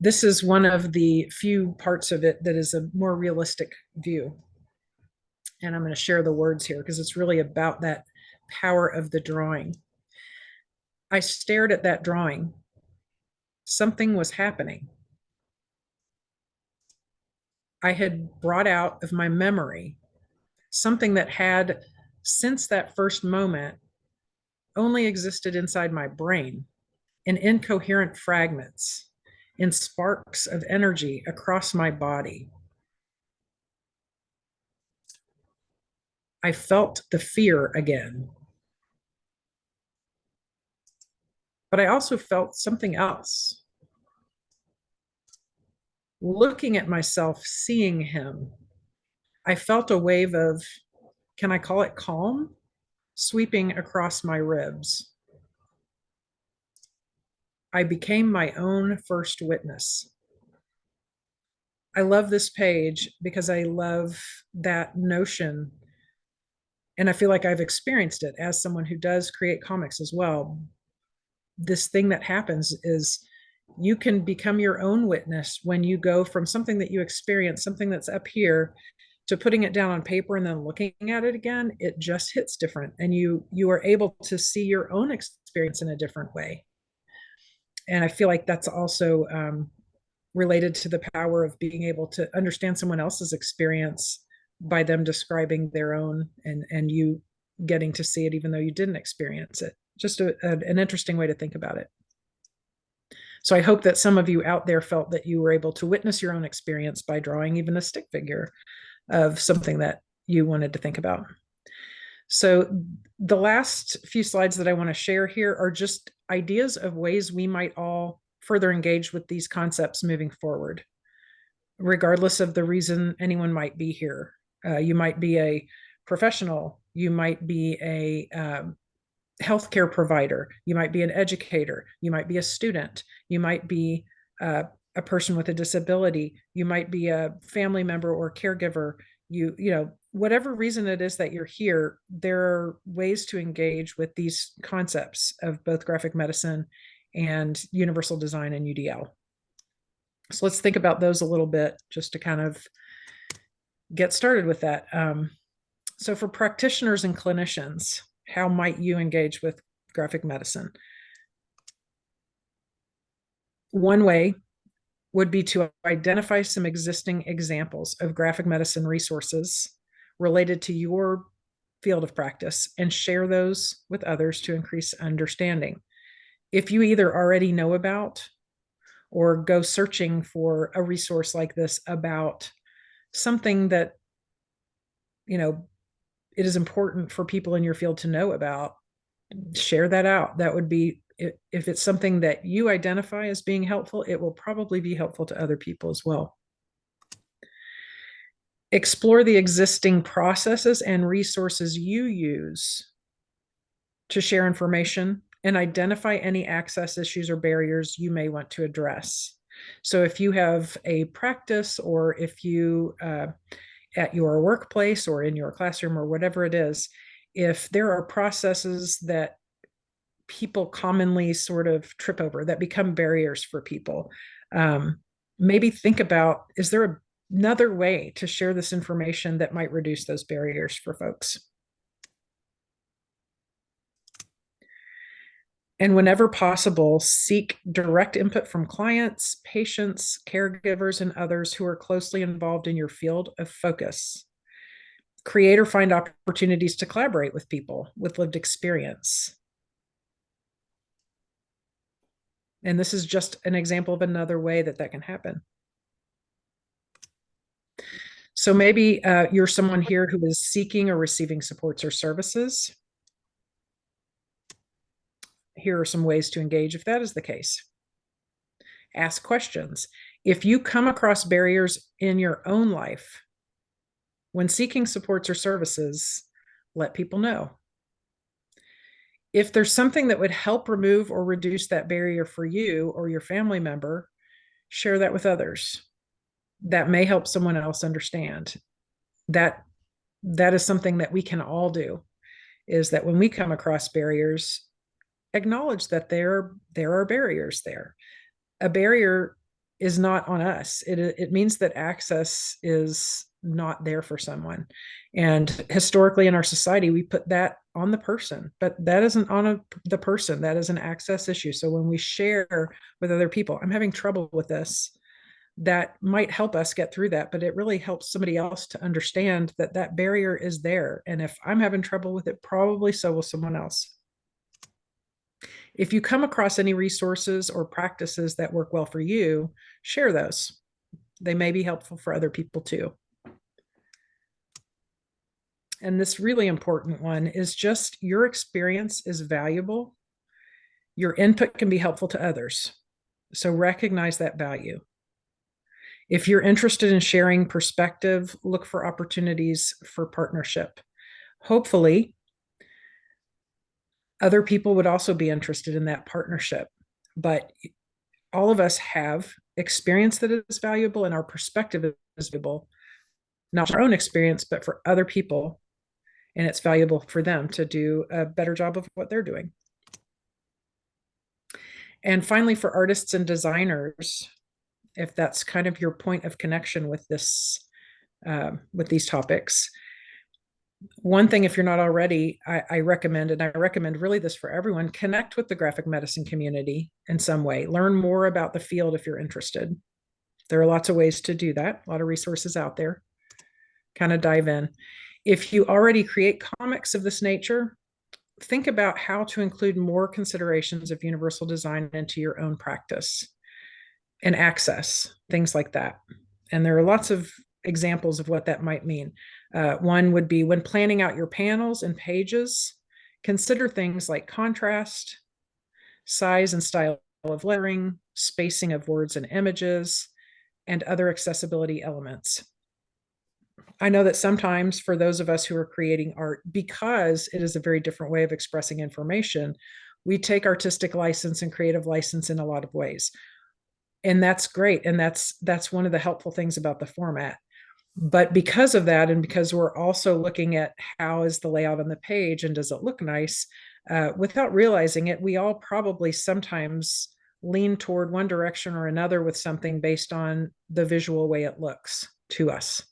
This is one of the few parts of it that is a more realistic view. And I'm going to share the words here because it's really about that power of the drawing. I stared at that drawing. Something was happening. I had brought out of my memory something that had, since that first moment, only existed inside my brain in incoherent fragments. in sparks of energy across my body. I felt the fear again. But I also felt something else. Looking at myself, seeing him, I felt a wave of, can I call it calm, sweeping across my ribs. I became my own first witness. I love this page because I love that notion, and I feel like I've experienced it as someone who does create comics as well. This thing that happens is you can become your own witness when you go from something that you experience, something that's up here, to putting it down on paper and then looking at it again. It just hits different, and you are able to see your own experience in a different way. And I feel like that's also related to the power of being able to understand someone else's experience by them describing their own, and you getting to see it even though you didn't experience it. Just an interesting way to think about it. So I hope that some of you out there felt that you were able to witness your own experience by drawing even a stick figure of something that you wanted to think about. So the last few slides that I want to share here are just ideas of ways we might all further engage with these concepts moving forward, regardless of the reason anyone might be here. You might be a professional, you might be a healthcare provider, you might be an educator, you might be a student, you might be a person with a disability, you might be a family member or caregiver. You know, whatever reason it is that you're here, there are ways to engage with these concepts of both graphic medicine and universal design and UDL. So let's think about those a little bit just to kind of get started with that. So for practitioners and clinicians, how might you engage with graphic medicine? One way would be to identify some existing examples of graphic medicine resources related to your field of practice and share those with others to increase understanding. If you either already know about or go searching for a resource like this about something that, you know, it is important for people in your field to know about, share that out. That would be, if it's something that you identify as being helpful, it will probably be helpful to other people as well. Explore the existing processes and resources you use to share information and identify any access issues or barriers you may want to address. So if you have a practice, or if you at your workplace or in your classroom or whatever it is, if there are processes that people commonly sort of trip over that become barriers for people, maybe think about, is there another way to share this information that might reduce those barriers for folks? And whenever possible, seek direct input from clients, patients, caregivers, and others who are closely involved in your field of focus. Create or find opportunities to collaborate with people with lived experience. And this is just an example of another way that that can happen. So maybe you're someone here who is seeking or receiving supports or services. Here are some ways to engage if that is the case. Ask questions. If you come across barriers in your own life when seeking supports or services, let people know. If there's something that would help remove or reduce that barrier for you or your family member, share that with others. That may help someone else understand. That is something that we can all do, is that when we come across barriers, acknowledge that there are barriers there. A barrier is not on us. It means that access is not there for someone. And historically in our society, we put that on the person, but that isn't on the person. That is an access issue. So when we share with other people, I'm having trouble with this, that might help us get through that, but it really helps somebody else to understand that that barrier is there. And if I'm having trouble with it, probably so will someone else. If you come across any resources or practices that work well for you, share those. They may be helpful for other people too. And this really important one is just your experience is valuable. Your input can be helpful to others. So recognize that value. If you're interested in sharing perspective, look for opportunities for partnership. Hopefully, other people would also be interested in that partnership. But all of us have experience that is valuable, and our perspective is valuable, not our own experience, but for other people. And it's valuable for them to do a better job of what they're doing. And finally, for artists and designers, if that's kind of your point of connection with this, with these topics, one thing, if you're not already, I recommend, and I recommend really this for everyone, connect with the graphic medicine community in some way. Learn more about the field if you're interested. There are lots of ways to do that, a lot of resources out there. Kind of dive in. If you already create comics of this nature, think about how to include more considerations of universal design into your own practice and access, things like that. And there are lots of examples of what that might mean. One would be when planning out your panels and pages, consider things like contrast, size and style of lettering, spacing of words and images, and other accessibility elements. I know that sometimes for those of us who are creating art, because it is a very different way of expressing information, we take artistic license and creative license in a lot of ways. And that's great. And that's one of the helpful things about the format. But because of that, and because we're also looking at how is the layout on the page and does it look nice, without realizing it, we all probably sometimes lean toward one direction or another with something based on the visual way it looks to us.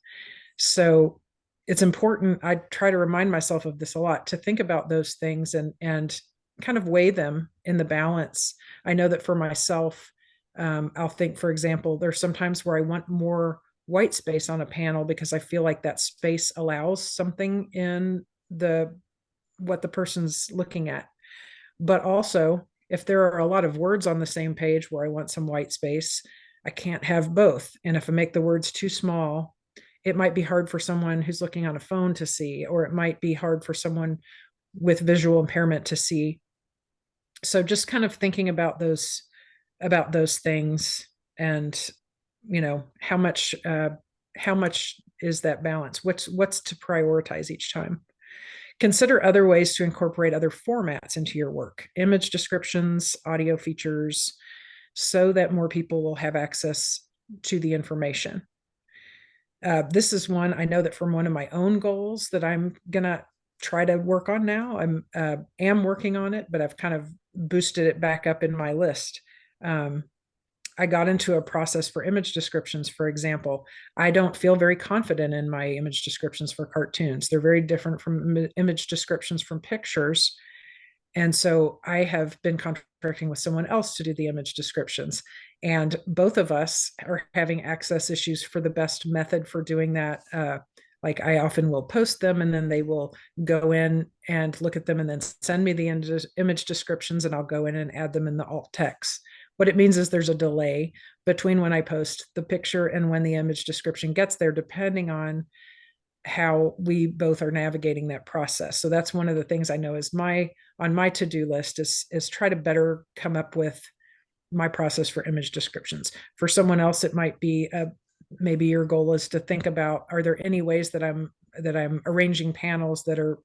So it's important, I try to remind myself of this a lot, to think about those things and kind of weigh them in the balance. I know that for myself, I'll think, for example, there's sometimes where I want more white space on a panel because I feel like that space allows something in what the person's looking at. But also, if there are a lot of words on the same page where I want some white space, I can't have both. And if I make the words too small, it might be hard for someone who's looking on a phone to see, or it might be hard for someone with visual impairment to see. So just kind of thinking about those things, and how much is that balance? What's to prioritize each time? Consider other ways to incorporate other formats into your work, image descriptions, audio features, so that more people will have access to the information. This is one I know that from one of my own goals that I'm gonna try to work on now. am working on it, but I've kind of boosted it back up in my list. I got into a process for image descriptions, for example. I don't feel very confident in my image descriptions for cartoons. They're very different from image descriptions from pictures. And so I have been contracting with someone else to do the image descriptions. And both of us are having access issues for the best method for doing that. Like I often will post them, and then they will go in and look at them and then send me the image descriptions, and I'll go in and add them in the alt text. What it means is there's a delay between when I post the picture and when the image description gets there, depending on how we both are navigating that process. So that's one of the things I know is on my to-do list is try to better come up with my process for image descriptions. For someone else, it might be maybe your goal is to think about, are there any ways that I'm arranging panels that are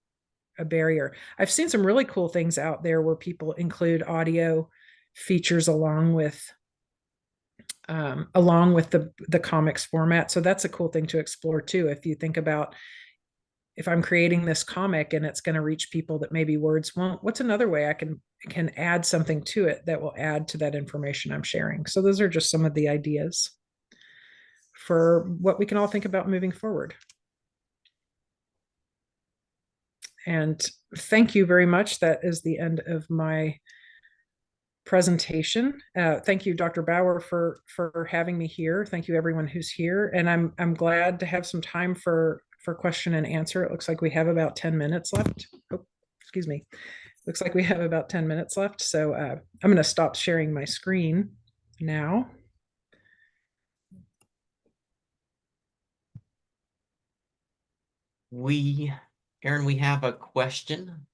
a barrier? I've seen some really cool things out there where people include audio features along with the comics format. So that's a cool thing to explore too. If you think about, if I'm creating this comic and it's going to reach people that maybe words won't, what's another way I can add something to it that will add to that information I'm sharing? So those are just some of the ideas for what we can all think about moving forward. And thank you very much. That is the end of my presentation. Thank you, Dr. Bauer, for having me here. Thank you, everyone who's here. And I'm glad to have some time for question and answer. It looks like we have about 10 minutes left. Oh, excuse me. looks like we have about 10 minutes left. So I'm going to stop sharing my screen now. Aaron, we have a question.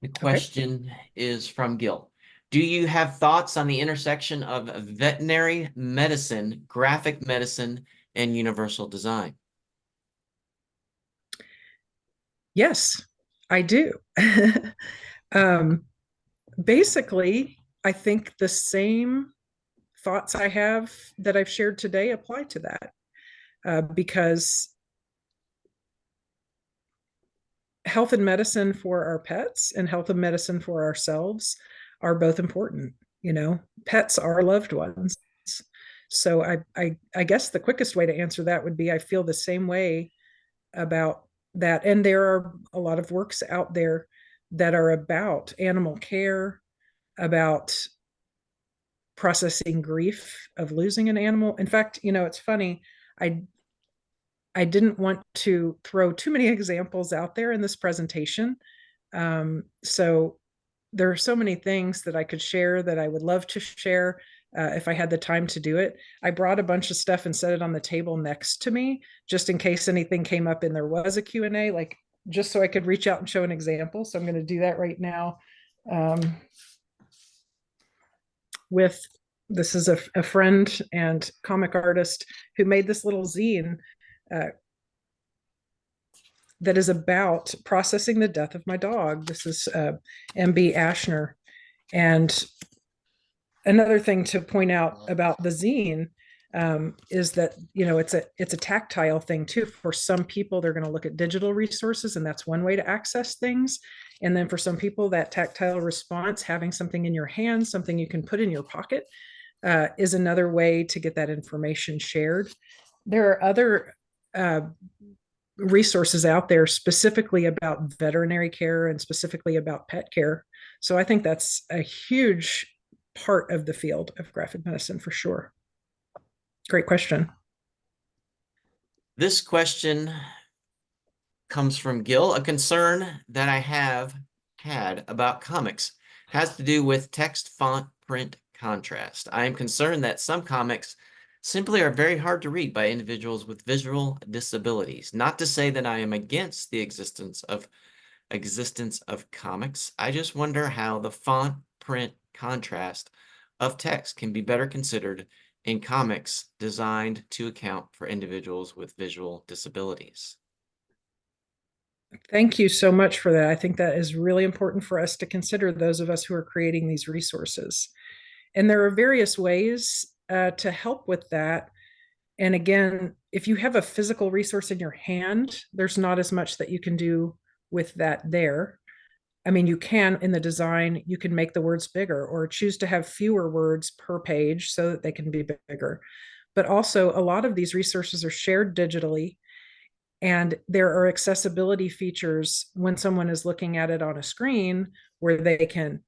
The question is from Gil. Do you have thoughts on the intersection of veterinary medicine, graphic medicine, and universal design? Yes, I do. Basically, I think the same thoughts I have that I've shared today apply to that, because health and medicine for our pets and health and medicine for ourselves are both important. You know, pets are loved ones. So I guess the quickest way to answer that would be I feel the same way about that. And there are a lot of works out there that are about animal care, about processing grief of losing an animal. In fact, you know, it's funny, I didn't want to throw too many examples out there in this presentation. So there are so many things that I could share that I would love to share if I had the time to do it. I brought a bunch of stuff and set it on the table next to me, just in case anything came up and there was a Q&A, like just so I could reach out and show an example. So I'm going to do that right now. This is a friend and comic artist who made this little zine that is about processing the death of my dog. This is MB Ashner. And another thing to point out about the zine is that, you know, it's a tactile thing too. For some people, they're going to look at digital resources, and that's one way to access things. And then for some people, that tactile response, having something in your hand, something you can put in your pocket, is another way to get that information shared. There are other resources out there specifically about veterinary care and specifically about pet care. So I think that's a huge part of the field of graphic medicine for sure. Great question. This question comes from Gil. A concern that I have had about comics has to do with text, font, print, contrast. I am concerned that some comics simply are very hard to read by individuals with visual disabilities. Not to say that I am against the existence of comics. I just wonder how the font, print, contrast of text can be better considered in comics designed to account for individuals with visual disabilities. Thank you so much for that. I think that is really important for us to consider, those of us who are creating these resources. And there are various ways to help with that. And again, if you have a physical resource in your hand, there's not as much that you can do with that there. I mean, you can, in the design, you can make the words bigger or choose to have fewer words per page so that they can be bigger. But also, a lot of these resources are shared digitally, and there are accessibility features when someone is looking at it on a screen where they can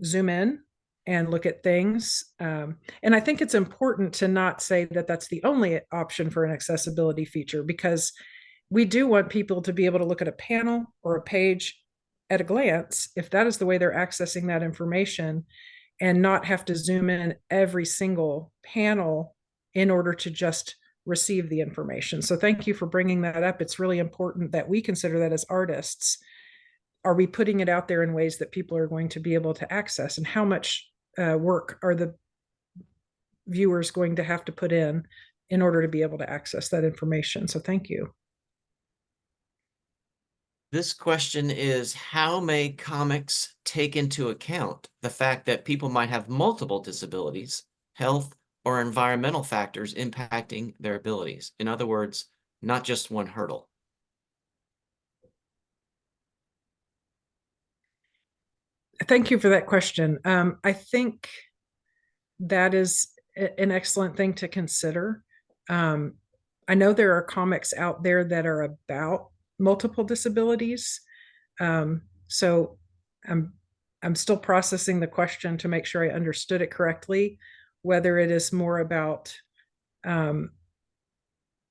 zoom in and look at things. And I think it's important to not say that that's the only option for an accessibility feature, because we do want people to be able to look at a panel or a page at a glance, if that is the way they're accessing that information, and not have to zoom in every single panel in order to just receive the information. So thank you for bringing that up. It's really important that we consider that as artists. Are we putting it out there in ways that people are going to be able to access, and how much work are the viewers going to have to put in order to be able to access that information? So thank you. This question is, how may comics take into account the fact that people might have multiple disabilities, health, or environmental factors impacting their abilities? In other words, not just one hurdle. Thank you for that question. I think that is an excellent thing to consider. I know there are comics out there that are about multiple disabilities. So I'm still processing the question to make sure I understood it correctly, whether it is more about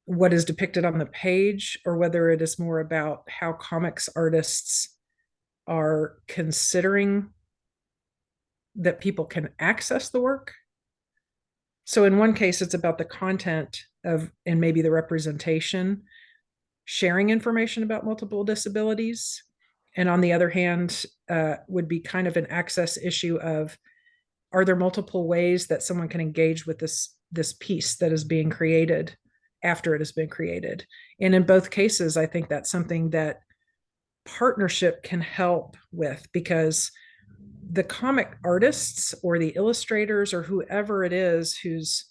what is depicted on the page, or whether it is more about how comics artists are considering that people can access the work. So in one case, it's about the content of, and maybe the representation, sharing information about multiple disabilities. And on the other hand, would be kind of an access issue of, are there multiple ways that someone can engage with this piece that is being created after it has been created? And in both cases, I think that's something that partnership can help with, because the comic artists or the illustrators or whoever it is who's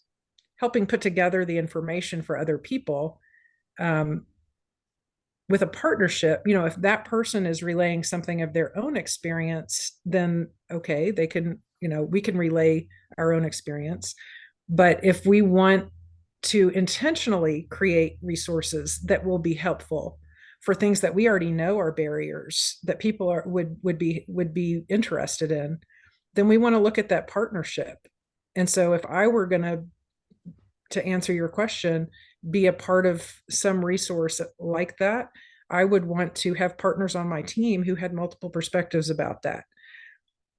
helping put together the information for other people, with a partnership, if that person is relaying something of their own experience, then okay, they can, we can relay our own experience. But if we want to intentionally create resources that will be helpful for things that we already know are barriers that people would be interested in, then we want to look at that partnership. And so if I were going to answer your question, be a part of some resource like that, I would want to have partners on my team who had multiple perspectives about that.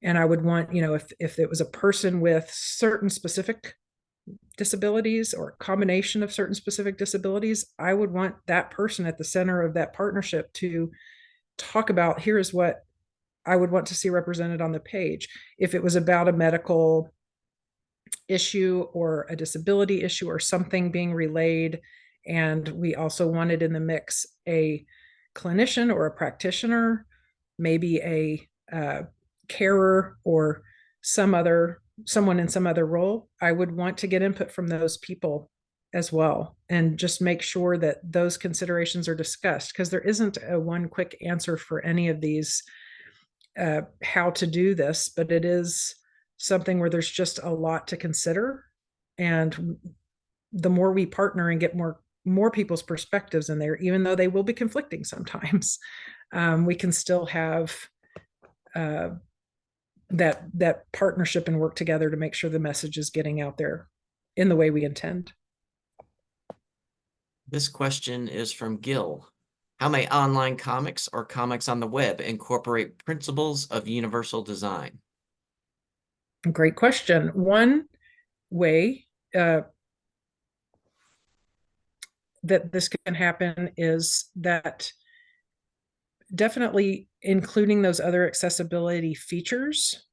And I would want, if it was a person with certain specific disabilities or a combination of certain specific disabilities, I would want that person at the center of that partnership to talk about, here is what I would want to see represented on the page. If it was about a medical issue or a disability issue or something being relayed, and we also wanted in the mix a clinician or a practitioner, maybe a carer or someone in some other role, I would want to get input from those people as well, and just make sure that those considerations are discussed, because there isn't a one quick answer for any of these, how to do this, but it is something where there's just a lot to consider. And the more we partner and get more people's perspectives in there, even though they will be conflicting sometimes, we can still have that partnership and work together to make sure the message is getting out there in the way we intend. This question is from Gil. How may online comics or comics on the web incorporate principles of universal design? Great question. One way that this can happen is that definitely including those other accessibility features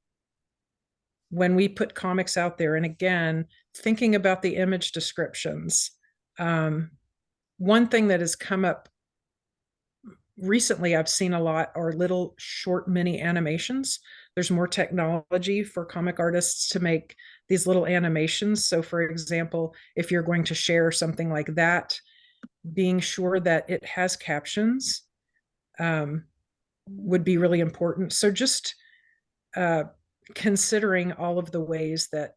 when we put comics out there. And again, thinking about the image descriptions. One thing that has come up recently, I've seen a lot, are little short mini animations. There's more technology for comic artists to make these little animations. So for example, if you're going to share something like that, being sure that it has captions would be really important. So just considering all of the ways that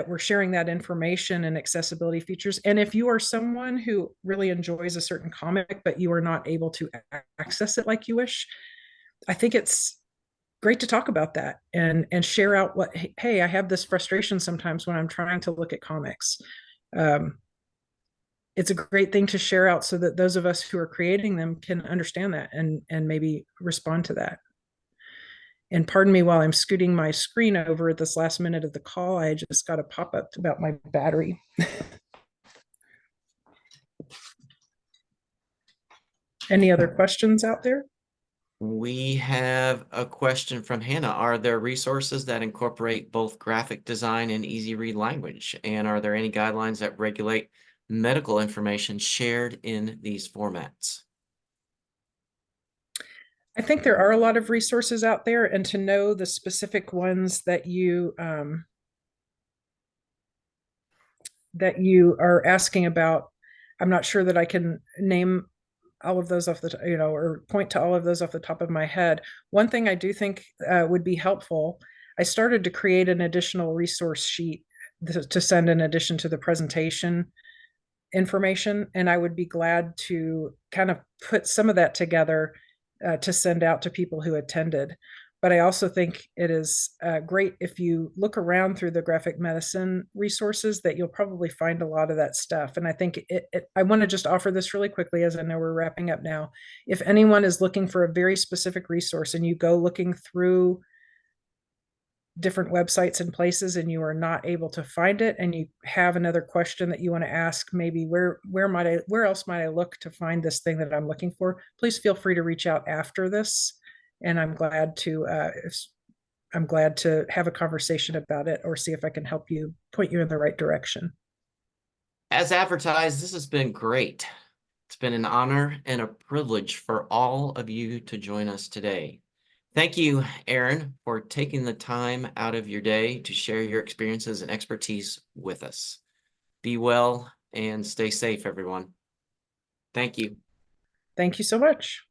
we're sharing that information and accessibility features. And if you are someone who really enjoys a certain comic, but you are not able to access it like you wish, I think it's great to talk about that and share out what, hey, I have this frustration sometimes when I'm trying to look at comics. It's a great thing to share out so that those of us who are creating them can understand that and maybe respond to that. And pardon me while I'm scooting my screen over at this last minute of the call, I just got a pop-up about my battery. Any other questions out there? We have a question from Hannah. Are there resources that incorporate both graphic design and easy read language? And are there any guidelines that regulate medical information shared in these formats? I think there are a lot of resources out there, and to know the specific ones that you are asking about, I'm not sure that I can name all of those off the, or point to all of those off the top of my head. One thing I do think would be helpful, I started to create an additional resource sheet to send in addition to the presentation information, and I would be glad to kind of put some of that together to send out to people who attended. But I also think it is great if you look around through the graphic medicine resources that you'll probably find a lot of that stuff. And I think I want to just offer this really quickly, as I know we're wrapping up now. If anyone is looking for a very specific resource and you go looking through different websites and places and you are not able to find it, and you have another question that you want to ask, maybe where else might I look to find this thing that I'm looking for, please feel free to reach out after this. And I'm glad to have a conversation about it, or see if I can help you, point you in the right direction. As advertised, this has been great. It's been an honor and a privilege for all of you to join us today. Thank you, Erin, for taking the time out of your day to share your experiences and expertise with us. Be well and stay safe, everyone. Thank you. Thank you so much.